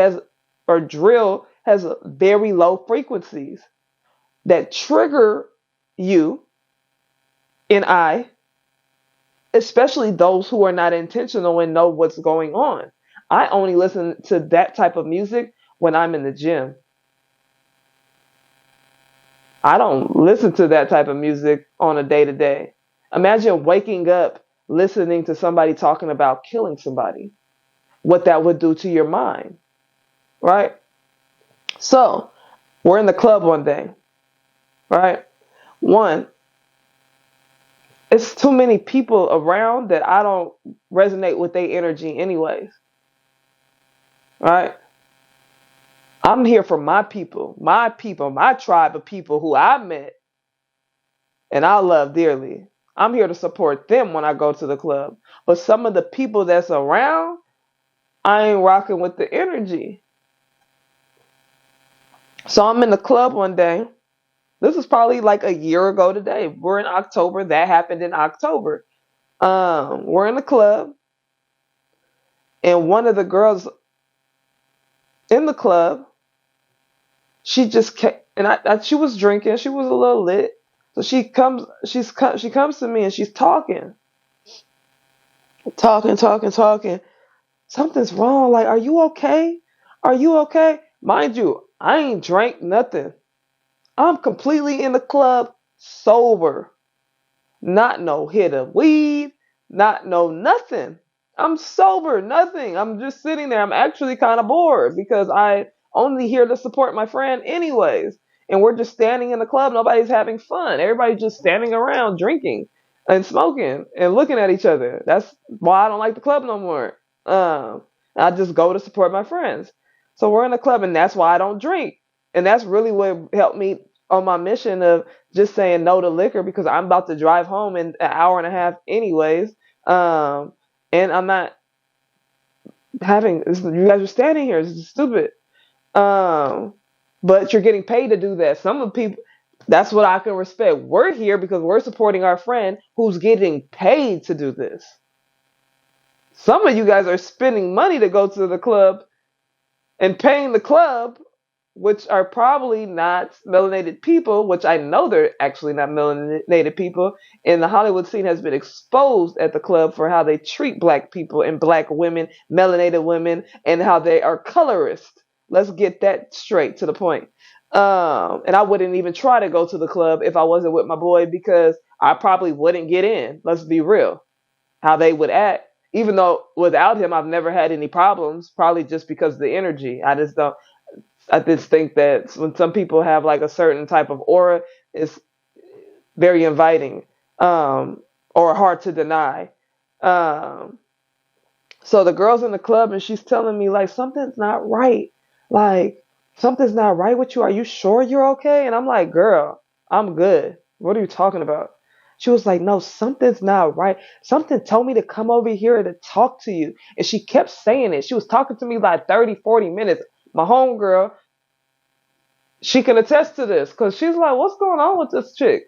or drill has very low frequencies that trigger you and I, especially those who are not intentional and know what's going on. I only listen to that type of music when I'm in the gym. I don't listen to that type of music on a day-to-day. Imagine waking up listening to somebody talking about killing somebody, what that would do to your mind. right? So we're in the club one day, right? One, it's too many people around that I don't resonate with their energy anyways, right? I'm here for my people, my tribe of people who I met and I love dearly. I'm here to support them when I go to the club. But some of the people that's around, I ain't rocking with the energy. So I'm in the club one day. This is probably like a year ago today. We're in October. That happened in October. We're in the club, and one of the girls in the club, she just came, and she was drinking. She was a little lit. So she comes to me and she's talking. Something's wrong. Like, are you okay? Are you okay? Mind you, I ain't drank nothing. I'm completely in the club sober. Not no hit of weed, not no nothing. I'm sober, nothing. I'm just sitting there. I'm actually kind of bored because I only here to support my friend anyways. And we're just standing in the club. Nobody's having fun. Everybody's just standing around drinking and smoking and looking at each other. That's why I don't like the club no more. I just go to support my friends. So we're in the club and that's why I don't drink. And that's really what helped me on my mission of just saying no to liquor because I'm about to drive home in an hour and a half anyways. And I'm not having, you guys are standing here. This is stupid. But you're getting paid to do that. Some of the people, that's what I can respect. We're here because we're supporting our friend who's getting paid to do this. Some of you guys are spending money to go to the club and paying the club, which are probably not melanated people, which I know they're actually not melanated people. And the Hollywood scene has been exposed at the club for how they treat black people and black women, melanated women, and how they are colorist. Let's get that straight to the point. And I wouldn't even try to go to the club if I wasn't with my boy because I probably wouldn't get in. Let's be real. How they would act. Even though without him, I've never had any problems, probably just because of the energy. I just think that when some people have like a certain type of aura, it's very inviting, or hard to deny. Um, so the girl's in the club and she's telling me like something's not right. Like something's not right with you. Are you sure you're okay? And I'm like, girl, I'm good. What are you talking about? She was like, no, something's not right. Something told me to come over here to talk to you. And she kept saying it. She was talking to me like 30, 40 minutes. My homegirl, she can attest to this because she's like, what's going on with this chick?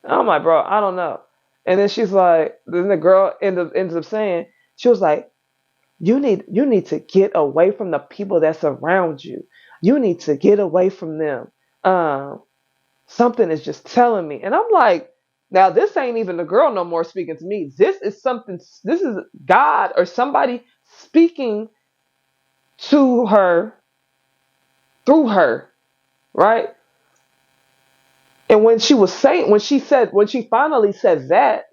And I'm like, bro, I don't know. And then she's like, then the girl ends up saying, she was like, you need to get away from the people that's around you. You need to get away from them. Something is just telling me. And I'm like, now this ain't even the girl no more speaking to me. This is something, this is God or somebody speaking to her through her, right? And when she finally said that,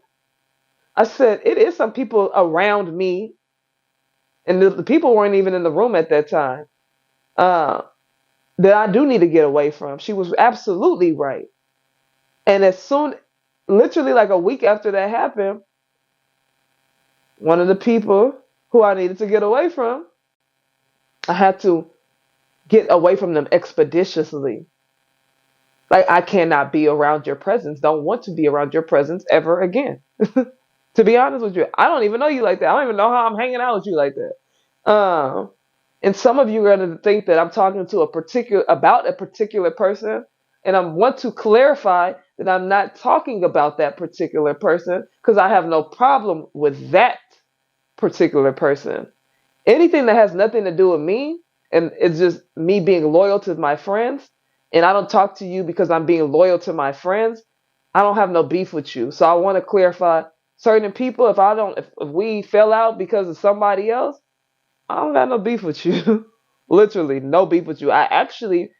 I said, it is some people around me, and the people weren't even in the room at that time, uh, that I do need to get away from. She was absolutely right. And literally like a week after that happened, one of the people who I needed to get away from, I had to get away from them expeditiously. Like, I cannot be around your presence. Don't want to be around your presence ever again. To be honest with you, I don't even know you like that. I don't even know how I'm hanging out with you like that. And some of you are going to think that I'm talking to about a particular person, and I want to clarify that I'm not talking about that particular person because I have no problem with that particular person. Anything that has nothing to do with me, and it's just me being loyal to my friends, and I don't talk to you because I'm being loyal to my friends, I don't have no beef with you. So I want to clarify certain people, if we fell out because of somebody else, I don't got no beef with you. Literally, no beef with you. I actually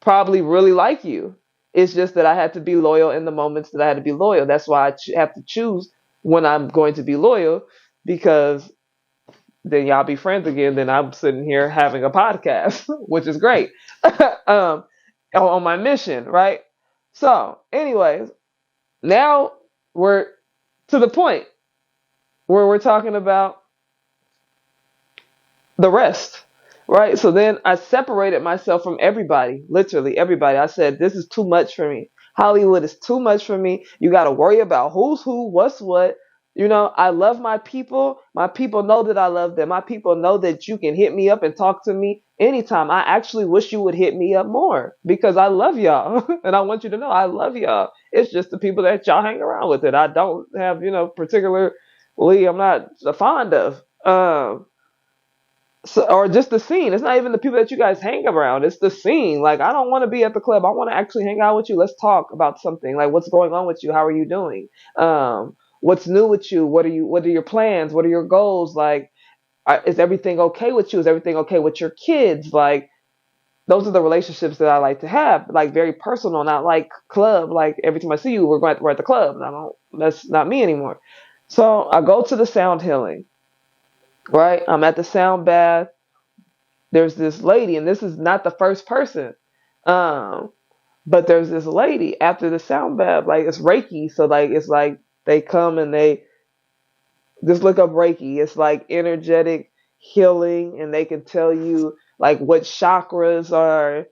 probably really like you. It's just that I had to be loyal in the moments that I had to be loyal. That's why I have to choose when I'm going to be loyal because then y'all be friends again. Then I'm sitting here having a podcast, which is great. um, on my mission, right? So, anyways, now we're to the point where we're talking about the rest, right? So then I separated myself from everybody, literally everybody. I said, this is too much for me. Hollywood is too much for me. You got to worry about who's who, what's what. I love my people. My people know that I love them. My people know that you can hit me up and talk to me anytime. I actually wish you would hit me up more because I love y'all. And I want you to know I love y'all. It's just the people that y'all hang around with that I don't have, particularly I'm not fond of. So, or just the scene. It's not even the people that you guys hang around. It's the scene. Like, I don't want to be at the club. I want to actually hang out with you. Let's talk about something. Like, what's going on with you? How are you doing? What's new with you? What are your plans? What are your goals? Like, is everything okay with you? Is everything okay with your kids? Like, those are the relationships that I like to have. Like, very personal, not like club. Like, every time I see you, we're at the club. That's not me anymore. So I go to the sound healing. Right? I'm at the sound bath. There's this lady, and this is not the first person. But there's this lady after the sound bath, like it's Reiki. So like it's like they come and they just look up Reiki. It's like energetic healing, and they can tell you like what chakras are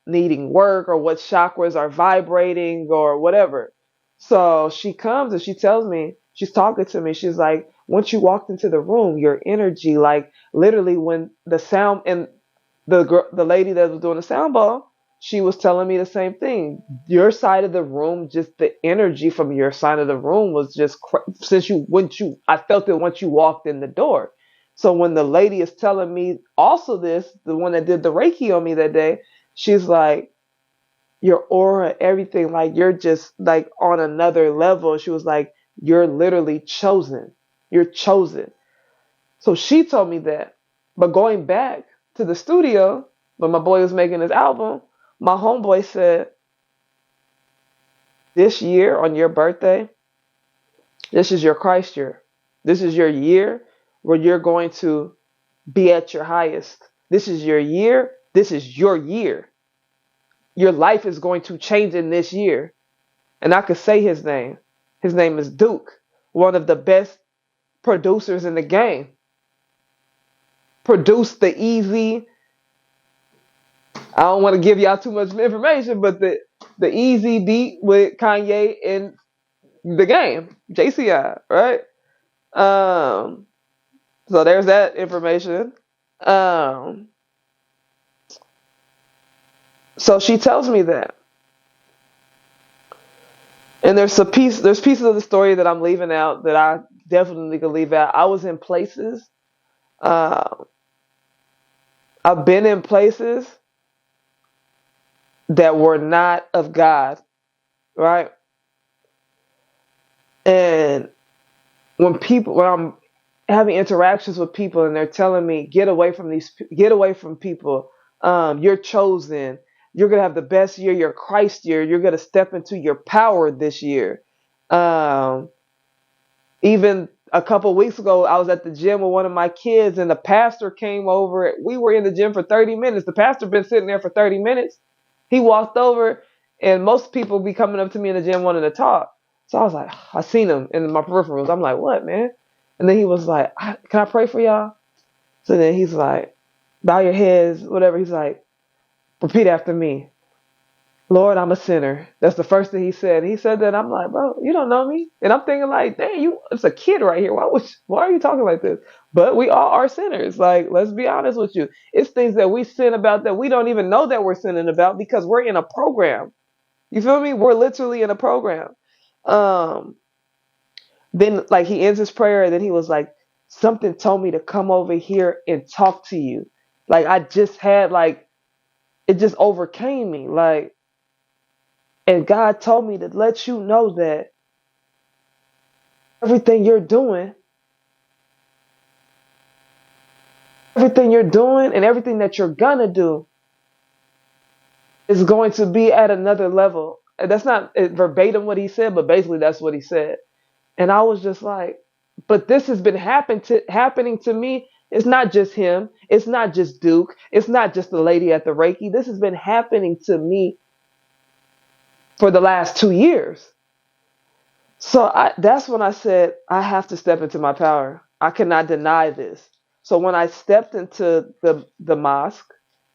needing work or what chakras are vibrating or whatever. So she comes and she tells me, she's talking to me. She's like, once you walked into the room, your energy, like literally when the sound and the lady that was doing the sound ball, she was telling me the same thing. Your side of the room, just the energy from your side of the room was just I felt it once you walked in the door. So when the lady is telling me also this, the one that did the Reiki on me that day, she's like, your aura, everything, like you're just like on another level. She was like, you're literally chosen. You're chosen. So she told me that. But going back to the studio, when my boy was making his album, my homeboy said, this year on your birthday, this is your Christ year. This is your year where you're going to be at your highest. This is your year. This is your year. Your life is going to change in this year. And I could say his name. His name is Duke, one of the best producers in the game. Produced the Easy. I don't want to give y'all too much information, but the Easy beat with Kanye in the game, JCI, right? So there's that information. So she tells me that. And there's pieces of the story that I'm leaving out that I definitely could leave out. I was in places. I've been in places that were not of God, right? And when I'm having interactions with people and they're telling me, get away from people. You're chosen. You're going to have the best year, your Christ year. You're going to step into your power this year. Even a couple weeks ago, I was at the gym with one of my kids and the pastor came over. We were in the gym for 30 minutes. The pastor been sitting there for 30 minutes. He walked over and most people be coming up to me in the gym wanting to talk. So I was like, I seen him in my peripherals. I'm like, what, man? And then he was like, can I pray for y'all? So then he's like, bow your heads, whatever. He's like, repeat after me. Lord, I'm a sinner. That's the first thing he said. He said that. I'm like, bro, you don't know me. And I'm thinking like, dang, it's a kid right here. Why are you talking like this? But we all are sinners. Like, let's be honest with you. It's things that we sin about that we don't even know that we're sinning about because we're in a program. You feel me? We're literally in a program. Then like he ends his prayer and then he was like, something told me to come over here and talk to you. Like I just had like, it just overcame me. Like, and God told me to let you know that everything you're doing and everything that you're gonna do is going to be at another level. And that's not verbatim what he said, but basically that's what he said. And I was just like, But this has been happening to me. It's not just him. It's not just Duke. It's not just the lady at the Reiki. This has been happening to me for the last 2 years. So that's when I said, I have to step into my power. I cannot deny this. So when I stepped into the mosque,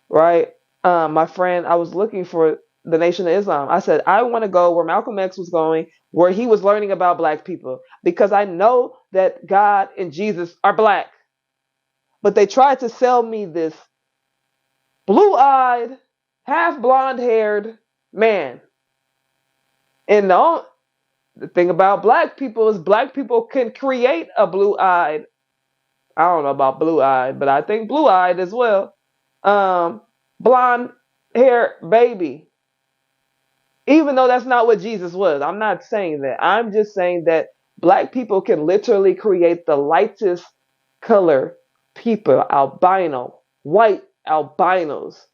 right, my friend, I was looking for the Nation of Islam. I said, I want to go where Malcolm X was going, where he was learning about black people, because I know that God and Jesus are black. But they tried to sell me this blue-eyed, half blonde-haired man. And the thing about black people is black people can create a blue-eyed, I don't know about blue-eyed, but I think blue-eyed as well, blonde hair baby. Even though that's not what Jesus was. I'm not saying that. I'm just saying that black people can literally create the lightest color people, albino, white albinos,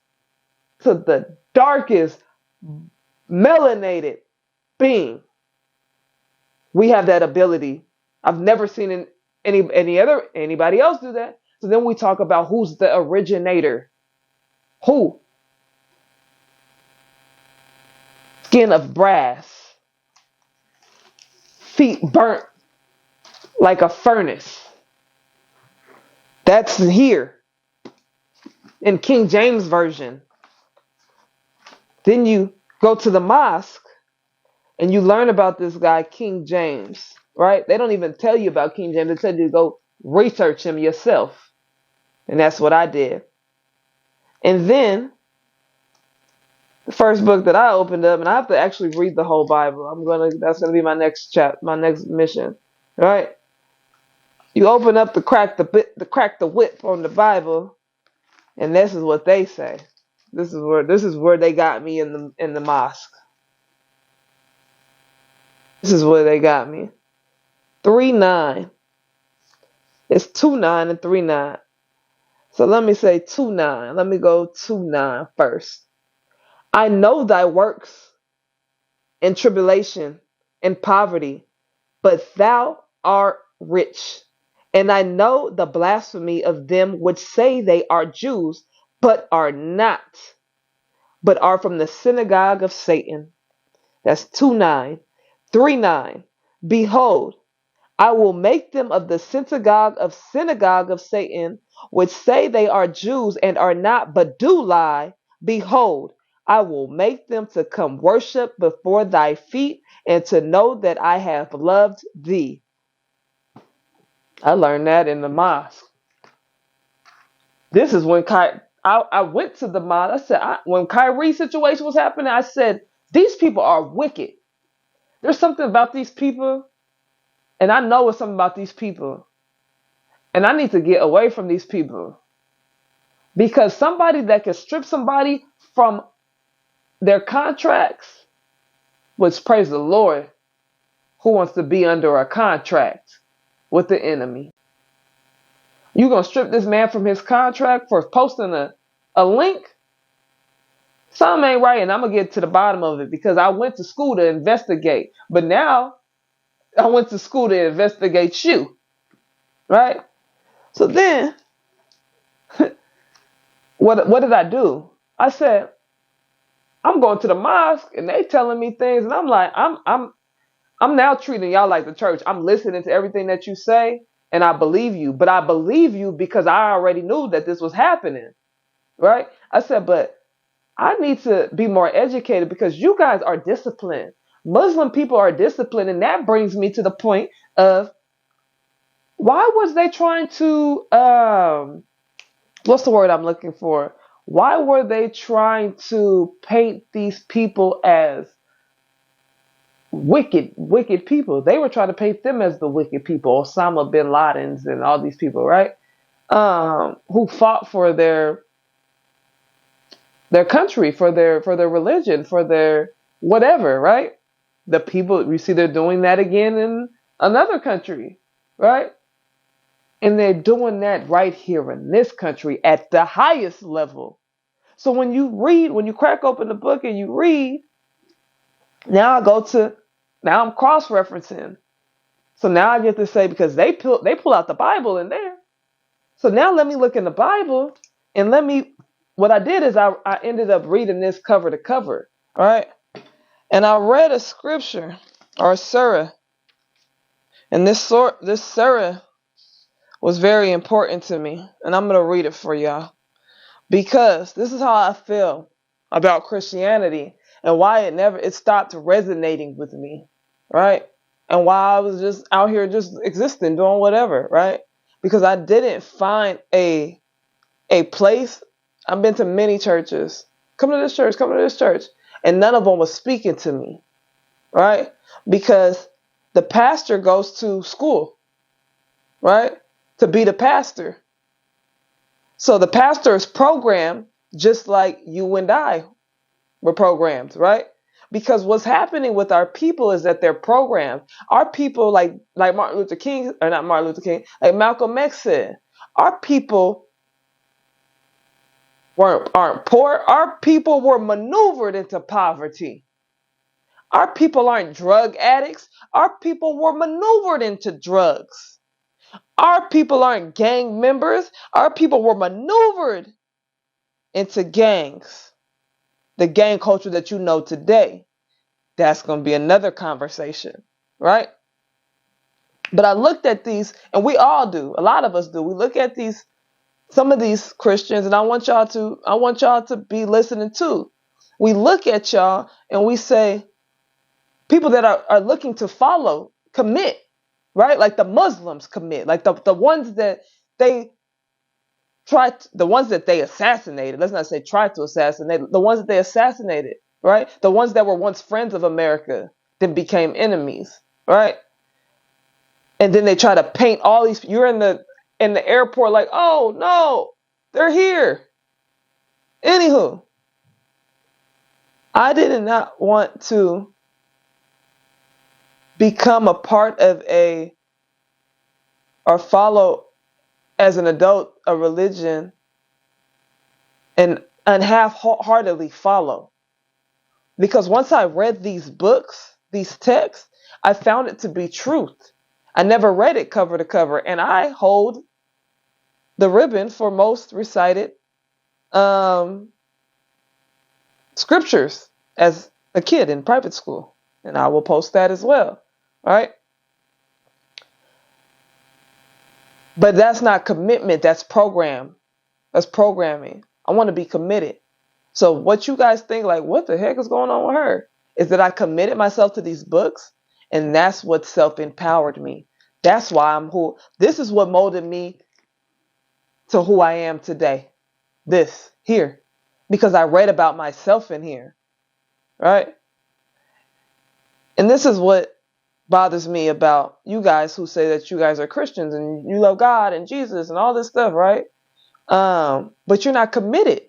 to the darkest melanated being. We have that ability. I've never seen anybody else do that. So then we talk about who's the originator. Who? Skin of brass, feet burnt like a furnace. That's here in King James Version. Then you go to the mosque and you learn about this guy, King James, right? They don't even tell you about King James. They tell you to go research him yourself. And that's what I did. And then the first book that I opened up, and I have to actually read the whole Bible. That's gonna be my next my next mission, right? You open up the crack the whip on the Bible, and this is what they say. This is where they got me in the mosque. This is where they got me. 3:9. It's 2:9 and 3:9. So let me say 2:9. Let me go 2:9 first. I know thy works in tribulation and poverty, but thou art rich. And I know the blasphemy of them which say they are Jews, but are not, but are from the synagogue of Satan. That's 2:9. 3:9. Behold, I will make them of the synagogue of Satan, which say they are Jews and are not, but do lie. Behold, I will make them to come worship before thy feet, and to know that I have loved thee. I learned that in the mosque. This is when I went to the mosque. I said, when Kyrie's situation was happening, I said, these people are wicked. There's something about these people, and I know it's something about these people, and I need to get away from these people. Because somebody that can strip somebody from their contracts, which, praise the Lord, who wants to be under a contract with the enemy? You gonna strip this man from his contract for posting a link? Something ain't right, and I'm gonna get to the bottom of it, because I went to school to investigate. But now I went to school to investigate you. Right? So then what did I do? I said, I'm going to the mosque and they telling me things, and I'm like, I'm now treating y'all like the church. I'm listening to everything that you say, and I believe you. But I believe you because I already knew that this was happening. Right? I said, but I need to be more educated, because you guys are disciplined. Muslim people are disciplined, and that brings me to the point of, why was they trying to, what's the word I'm looking for? Why were they trying to paint these people as wicked people? They were trying to paint them as the wicked people, Osama bin Laden's and all these people, right? Who fought for their country, for their religion, for their whatever, right? The people, you see, they're doing that again in another country, right? And they're doing that right here in this country at the highest level. So when you crack open the book and you read, now I'm cross-referencing. So now I get to say, because they pull out the Bible in there. So now let me look in the Bible and what I did is I ended up reading this cover to cover. All right. And I read a scripture or a surah. And this surah was very important to me. And I'm going to read it for y'all. Because this is how I feel about Christianity and why it stopped resonating with me. Right. And why I was just out here just existing, doing whatever. Right. Because I didn't find a place. I've been to many churches. Come to this church. And none of them was speaking to me. Right? Because the pastor goes to school. Right? To be the pastor. So the pastor is programmed just like you and I were programmed. Right? Because what's happening with our people is that they're programmed. Our people, like Martin Luther King, or not Martin Luther King, like Malcolm X said, our people aren't poor. Our people were maneuvered into poverty. Our people aren't drug addicts. Our people were maneuvered into drugs. Our people aren't gang members. Our people were maneuvered into gangs. The gang culture that you know today. That's going to be another conversation, right? But I looked at these, and we all do. A lot of us do. We look at some of these Christians, and I want y'all to be listening too. We look at y'all and we say, people that are looking to follow, commit, right? Like the Muslims commit, like the ones that they the ones that they assassinated. Let's not say tried to assassinate, the ones that they assassinated, right? The ones that were once friends of America, then became enemies, right? And then they try to paint all these, you're in the airport like, oh no, they're here. Anywho, I did not want to become a part of or follow as an adult a religion and half-heartedly follow. Because once I read these books, these texts, I found it to be truth. I never read it cover to cover, and I hold the ribbon for most recited scriptures as a kid in private school, and I will post that as well, right? But that's not commitment, that's program. That's programming. I want to be committed. So what you guys think, like, what the heck is going on with her? Is that I committed myself to these books, and that's what self-empowered me. That's why this is what molded me to who I am today. This, here. Because I read about myself in here. Right? And this is what bothers me about you guys who say that you guys are Christians and you love God and Jesus and all this stuff, right? But you're not committed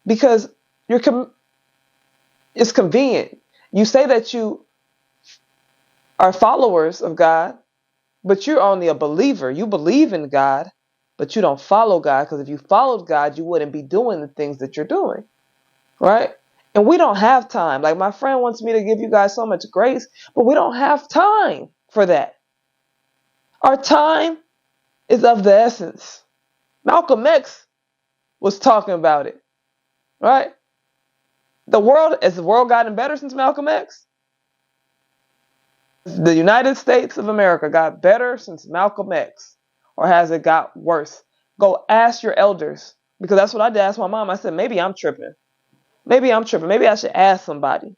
because it's convenient. You say that you are followers of God, but you're only a believer. You believe in God, but you don't follow God, because if you followed God, you wouldn't be doing the things that you're doing, right? And we don't have time. Like, my friend wants me to give you guys so much grace, but we don't have time for that. Our time is of the essence. Malcolm X was talking about it, right? Has the world gotten better since Malcolm X? The United States of America got better since Malcolm X, or has it got worse? Go ask your elders, because that's what I did. Ask my mom. I said, maybe I'm tripping. Maybe I should ask somebody.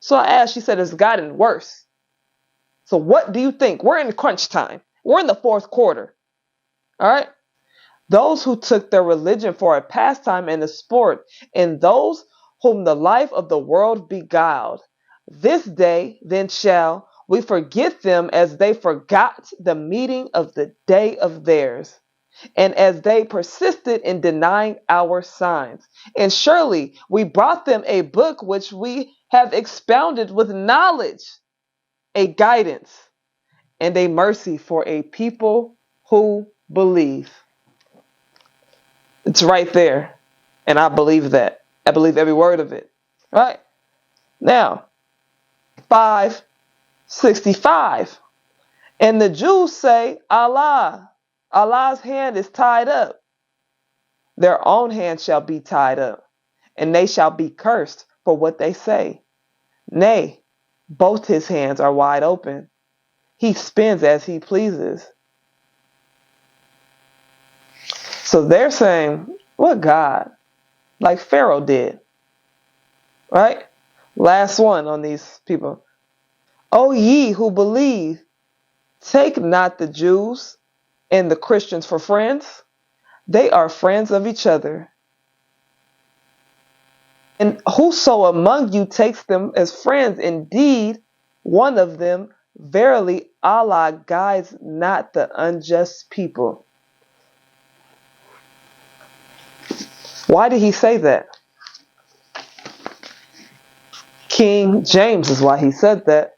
So I asked. She said it's gotten worse. So what do you think? We're in crunch time. We're in the fourth quarter. All right. Those who took their religion for a pastime and a sport, and those whom the life of the world beguiled, this day then shall we forget them as they forgot the meeting of the day of theirs, and as they persisted in denying our signs. And surely we brought them a book which we have expounded with knowledge, a guidance, and a mercy for a people who believe. It's right there. And I believe that. I believe every word of it. Right? Now, 565. And the Jews say, Allah, Allah's hand is tied up. Their own hand shall be tied up, and they shall be cursed for what they say. Nay, both his hands are wide open. He spins as he pleases. So they're saying, what God? Like Pharaoh did. Right? Last one on these people. O ye who believe, take not the Jews and the Christians for friends. They are friends of each other. And whoso among you takes them as friends, indeed, one of them, verily Allah guides not the unjust people. Why did he say that? King James is why he said that.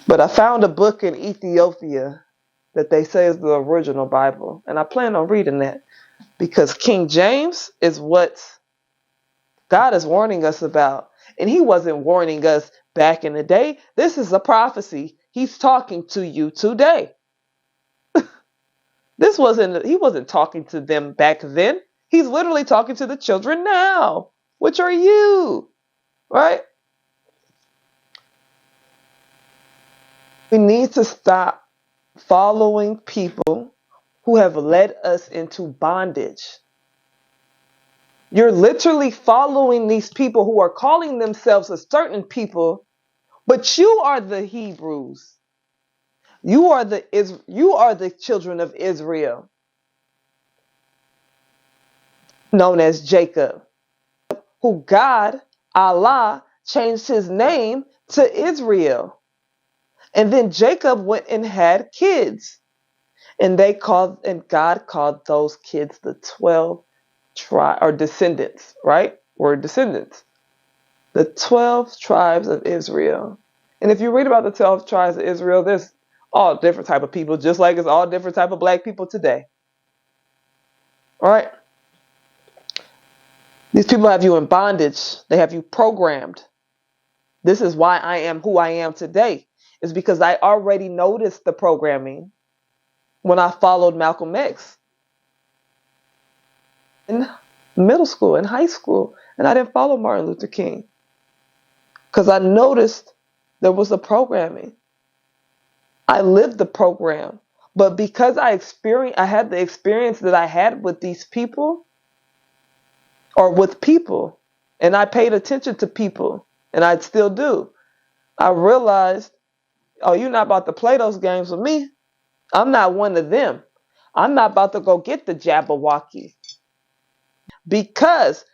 But I found a book in Ethiopia that they say is the original Bible. And I plan on reading that because King James is what God is warning us about. And he wasn't warning us back in the day. This is a prophecy. He's talking to you today. He wasn't talking to them back then. He's literally talking to the children now, which are you, right? We need to stop following people who have led us into bondage. You're literally following these people who are calling themselves a certain people, but you are the Hebrews. You are the children of Israel, known as Jacob, who God, Allah, changed his name to Israel. And then Jacob went and had kids. And God called those kids the 12 descendants, right? We're descendants. The 12 tribes of Israel. And if you read about the 12 tribes of Israel, there's all different type of people, just like it's all different type of black people today. All right? These people have you in bondage. They have you programmed. This is why I am who I am today. It's because I already noticed the programming when I followed Malcolm X in middle school, in high school, and I didn't follow Martin Luther King because I noticed there was a programming. I lived the program, but because I had the experience that I had with these people, or with people, and I paid attention to people, and I still do. I realized, oh, you're not about to play those games with me. I'm not one of them. I'm not about to go get the Jabberwocky. Because,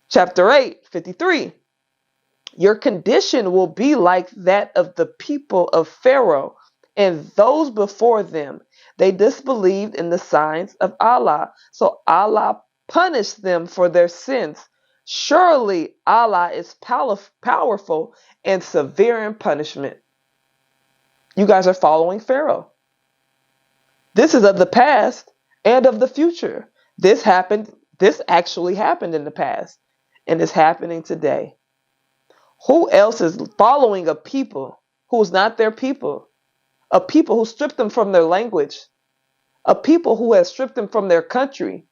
chapter 8, 53, your condition will be like that of the people of Pharaoh and those before them. They disbelieved in the signs of Allah. So Allah punished them for their sins. Surely Allah is powerful and severe in punishment. You guys are following Pharaoh. This is of the past and of the future. This actually happened in the past and is happening today. Who else is following a people who's not their people? A people who stripped them from their language. A people who has stripped them from their country.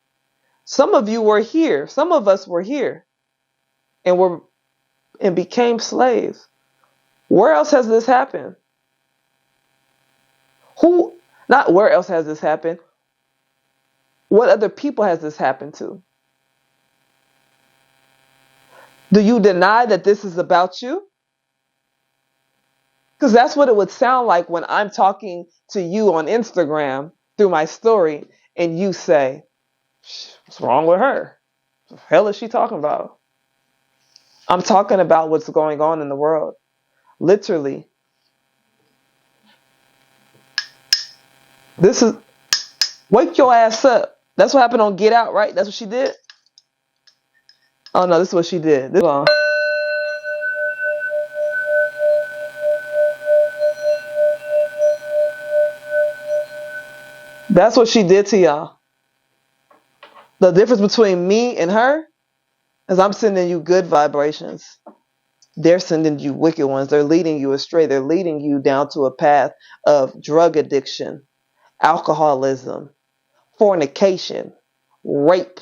Some of you were here. Some of us were here and became slaves. Where else has this happened? Not where else has this happened? What other people has this happened to? Do you deny that this is about you? Because that's what it would sound like when I'm talking to you on Instagram through my story and you say, what's wrong with her? What the hell is she talking about? I'm talking about what's going on in the world. Literally. This is, wake your ass up. That's what happened on Get Out, right? That's what she did? Oh no, this is what she did. That's what she did to y'all. The difference between me and her is I'm sending you good vibrations. They're sending you wicked ones. They're leading you astray. They're leading you down to a path of drug addiction, alcoholism, fornication, rape,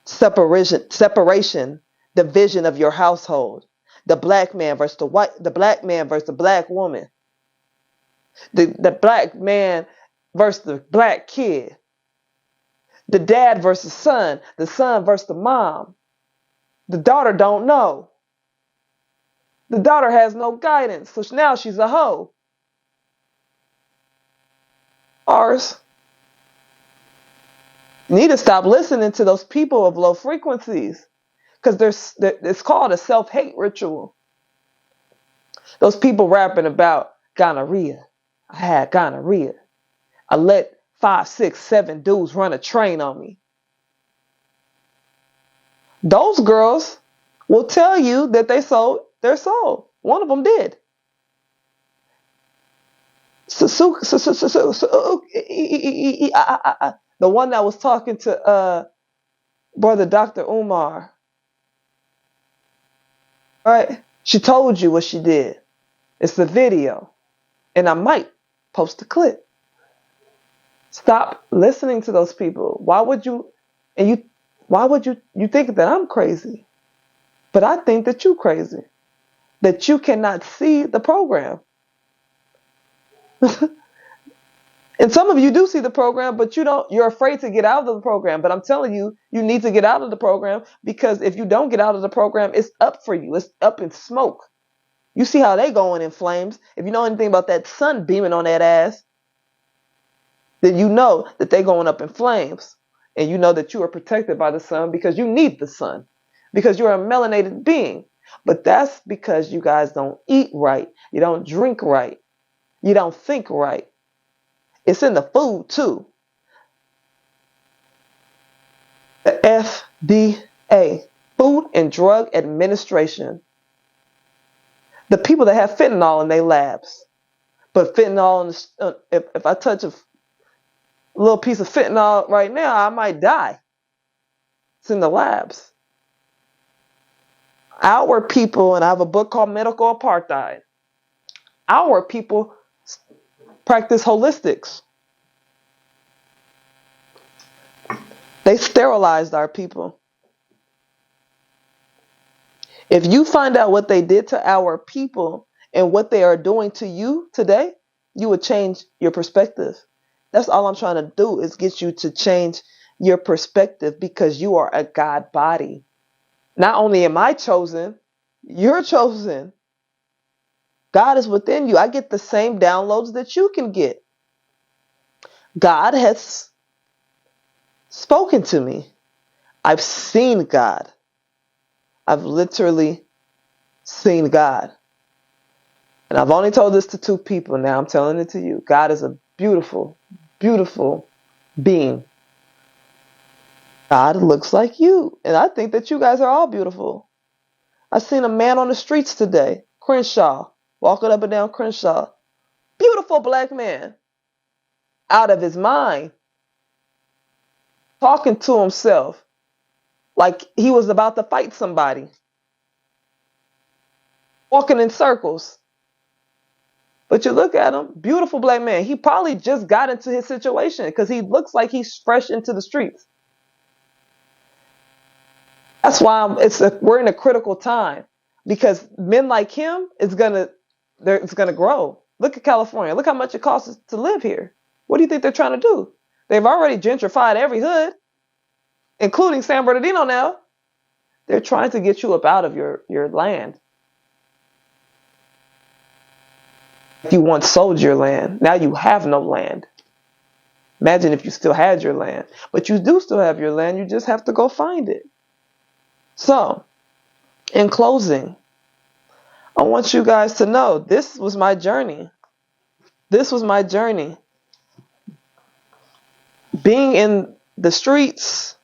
separation, division of your household, the black man versus the black man versus the black woman, the black man versus the black kid, the dad versus the son versus the mom. The daughter don't know. The daughter has no guidance, so now she's a hoe. Ours. You need to stop listening to those people of low frequencies, because it's called a self-hate ritual. Those people rapping about gonorrhea. I had gonorrhea. I let 5, 6, 7 dudes run a train on me. Those girls will tell you that they sold their soul. One of them did. The one that was talking to brother Dr. Umar. Right? She told you what she did. It's the video. And I might post a clip. Stop listening to those people. Why would you think that I'm crazy? But I think that you're crazy. That you cannot see the program. And some of you do see the program, but you're afraid to get out of the program. But I'm telling you, you need to get out of the program, because if you don't get out of the program, it's up for you. It's up in smoke. You see how they going in flames. If you know anything about that sun beaming on that ass, then you know that they're going up in flames. And you know that you are protected by the sun, because you need the sun, because you're a melanated being. But that's because you guys don't eat right. You don't drink right. You don't think right. It's in the food too. The FDA, Food and Drug Administration. The people that have fentanyl in their labs. But fentanyl, if I touch a little piece of fentanyl right now, I might die. It's in the labs. Our people, and I have a book called Medical Apartheid. Our people practice holistics. They sterilized our people. If you find out what they did to our people and what they are doing to you today, you would change your perspective. That's all I'm trying to do, is get you to change your perspective, because you are a God body. Not only am I chosen, you're chosen. God is within you. I get the same downloads that you can get. God has spoken to me. I've seen God. I've literally seen God. And I've only told this to 2 people. Now I'm telling it to you. God is a beautiful, beautiful being. God looks like you. And I think that you guys are all beautiful. I seen a man on the streets today, Crenshaw, walking up and down Crenshaw. Beautiful black man. Out of his mind. Talking to himself. Like he was about to fight somebody. Walking in circles. But you look at him, beautiful black man. He probably just got into his situation, because he looks like he's fresh into the streets. That's why we're in a critical time, because men like him it's gonna grow. Look at California. Look how much it costs to live here. What do you think they're trying to do? They've already gentrified every hood, including San Bernardino now. They're trying to get you up out of your land. If you once sold your land, now you have no land. Imagine if you still had your land. But you do still have your land. You just have to go find it. So, in closing, I want you guys to know this was my journey. This was my journey. Being in the streets,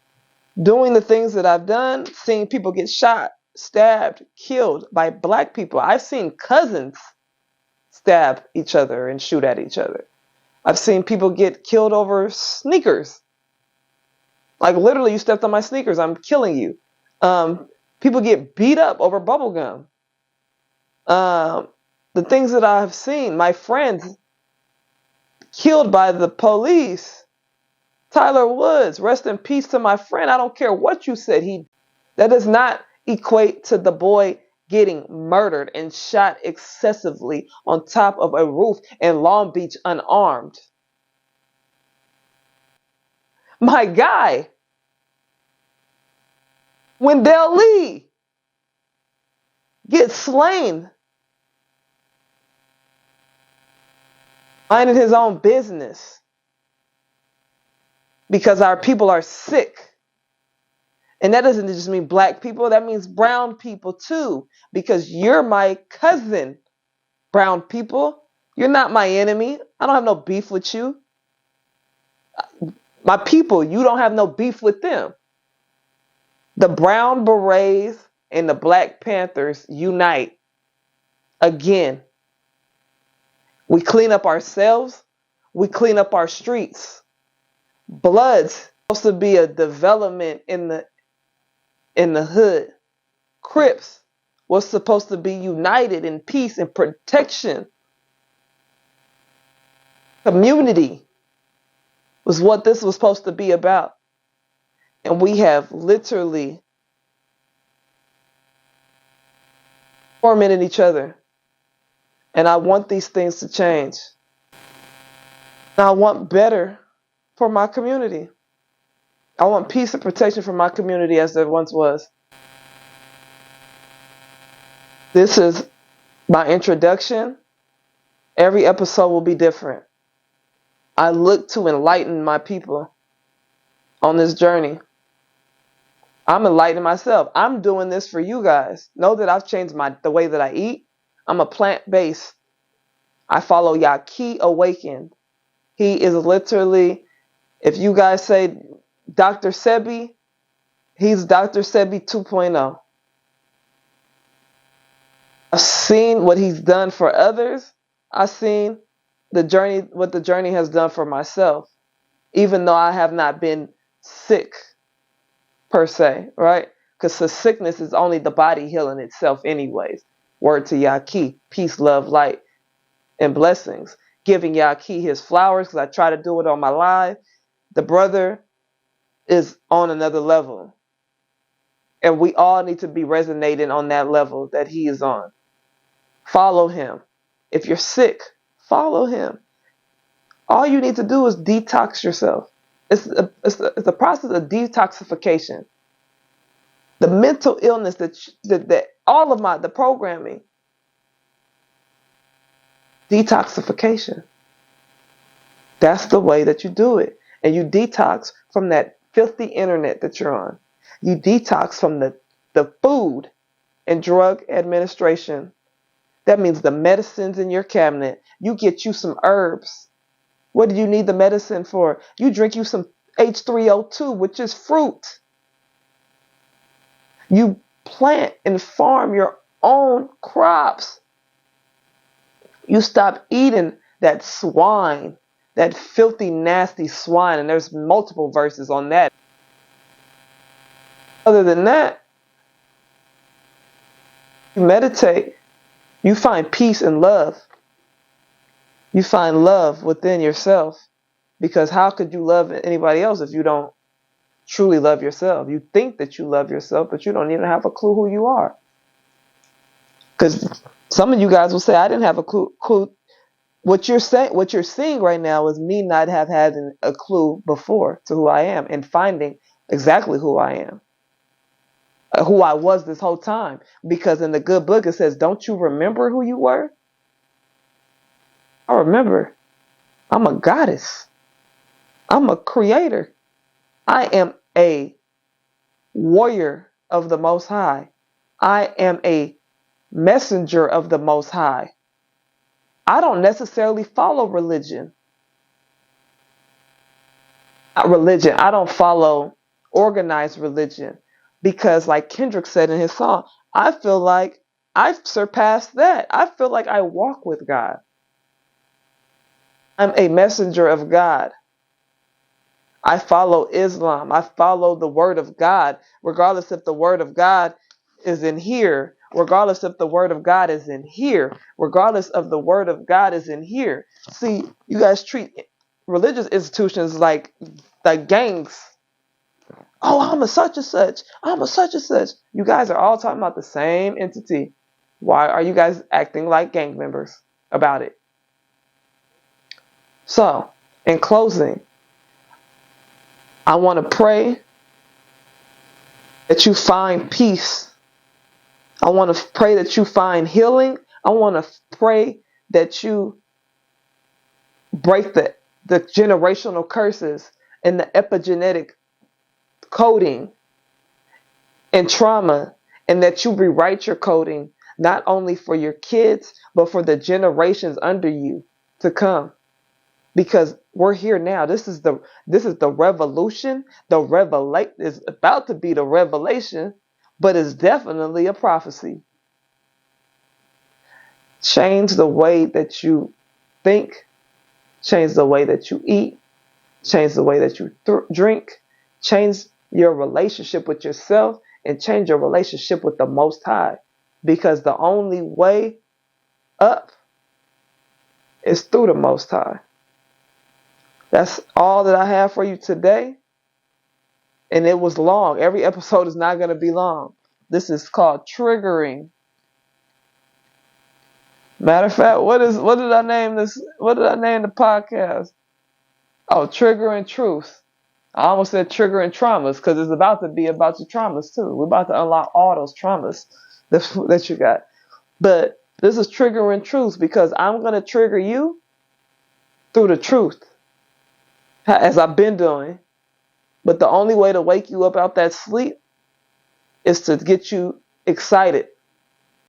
doing the things that I've done, seeing people get shot, stabbed, killed by black people. I've seen cousins stab each other and shoot at each other. I've seen people get killed over sneakers. Like literally, you stepped on my sneakers, I'm killing you. People get beat up over bubble gum. The things that I have seen, my friends killed by the police. Tyler Woods, rest in peace to my friend. I don't care what you said. That does not equate to the boy getting murdered and shot excessively on top of a roof in Long Beach unarmed. My guy, Wendell Lee, gets slain, minding his own business because our people are sick. And that doesn't just mean black people, that means brown people too, because you're my cousin, brown people. You're not my enemy. I don't have no beef with you. My people, you don't have no beef with them. The Brown Berets and the Black Panthers unite again. We clean up ourselves. We clean up our streets. Blood's supposed to be a development in the hood. Crips was supposed to be united in peace and protection. Community was what this was supposed to be about. And we have literally tormented each other. And I want these things to change. And I want better for my community. I want peace and protection for my community as there once was. This is my introduction. Every episode will be different. I look to enlighten my people on this journey. I'm enlightening myself. I'm doing this for you guys. Know that I've changed the way that I eat. I'm a plant-based. I follow Yaqui Awakened. He is literally, if you guys say Dr. Sebi, he's Dr. Sebi 2.0. I've seen what he's done for others. I've seen what the journey has done for myself, even though I have not been sick per se, right? Because the sickness is only the body healing itself anyways. Word to Yaqui, peace, love, light, and blessings. Giving Yaqui his flowers because I try to do it on my live. The brother is on another level. And we all need to be resonating on that level that he is on. Follow him. If you're sick, follow him. All you need to do is detox yourself. It's a process of detoxification. The mental illness that all of the programming, detoxification. That's the way that you do it. And you detox from that filthy internet that you're on. You detox from the food and drug administration. That means the medicines in your cabinet. You get you some herbs. What do you need the medicine for? You drink you some H3O2, which is fruit. You plant and farm your own crops. You stop eating that swine, that filthy, nasty swine. And there's multiple verses on that. Other than that, you meditate. You find peace and love. You find love within yourself. Because how could you love anybody else if you don't truly love yourself? You think that you love yourself, but you don't even have a clue who you are. Because some of you guys will say, I didn't have a clue. What you're seeing right now is me not have had a clue before to who I am and finding exactly who I am. Who I was this whole time. Because in the good book it says, don't you remember who you were? I remember. I'm a goddess. I'm a creator. I am a warrior of the Most High. I am a messenger of the Most High. I don't necessarily follow religion. Not religion. I don't follow organized religion. Because like Kendrick said in his song, I feel like I've surpassed that. I feel like I walk with God. I'm a messenger of God. I follow Islam. I follow the word of God, regardless if the word of God is in here, regardless if the word of God is in here, regardless of the word of God is in here. See, you guys treat religious institutions like gangs. Oh, I'm a such and such. I'm a such and such. You guys are all talking about the same entity. Why are you guys acting like gang members about it? So, in closing, I want to pray that you find peace. I want to pray that you find healing. I want to pray that you break the generational curses and the epigenetic coding and trauma, and that you rewrite your coding not only for your kids, but for the generations under you to come. Because we're here now. This is the revolution. The revelation is about to be the revelation, but it's definitely a prophecy. Change the way that you think. Change the way that you eat. Change the way that you drink. Change your relationship with yourself and change your relationship with the Most High. Because the only way up is through the Most High. That's all that I have for you today. And it was long. Every episode is not going to be long. This is called triggering. Matter of fact, what did I name this? What did I name the podcast? Oh, Triggering Truth. I almost said Triggering Traumas because it's about to be about your traumas too. We're about to unlock all those traumas that you got. But this is Triggering Truth because I'm going to trigger you through the truth, as I've been doing. But the only way to wake you up out that sleep is to get you excited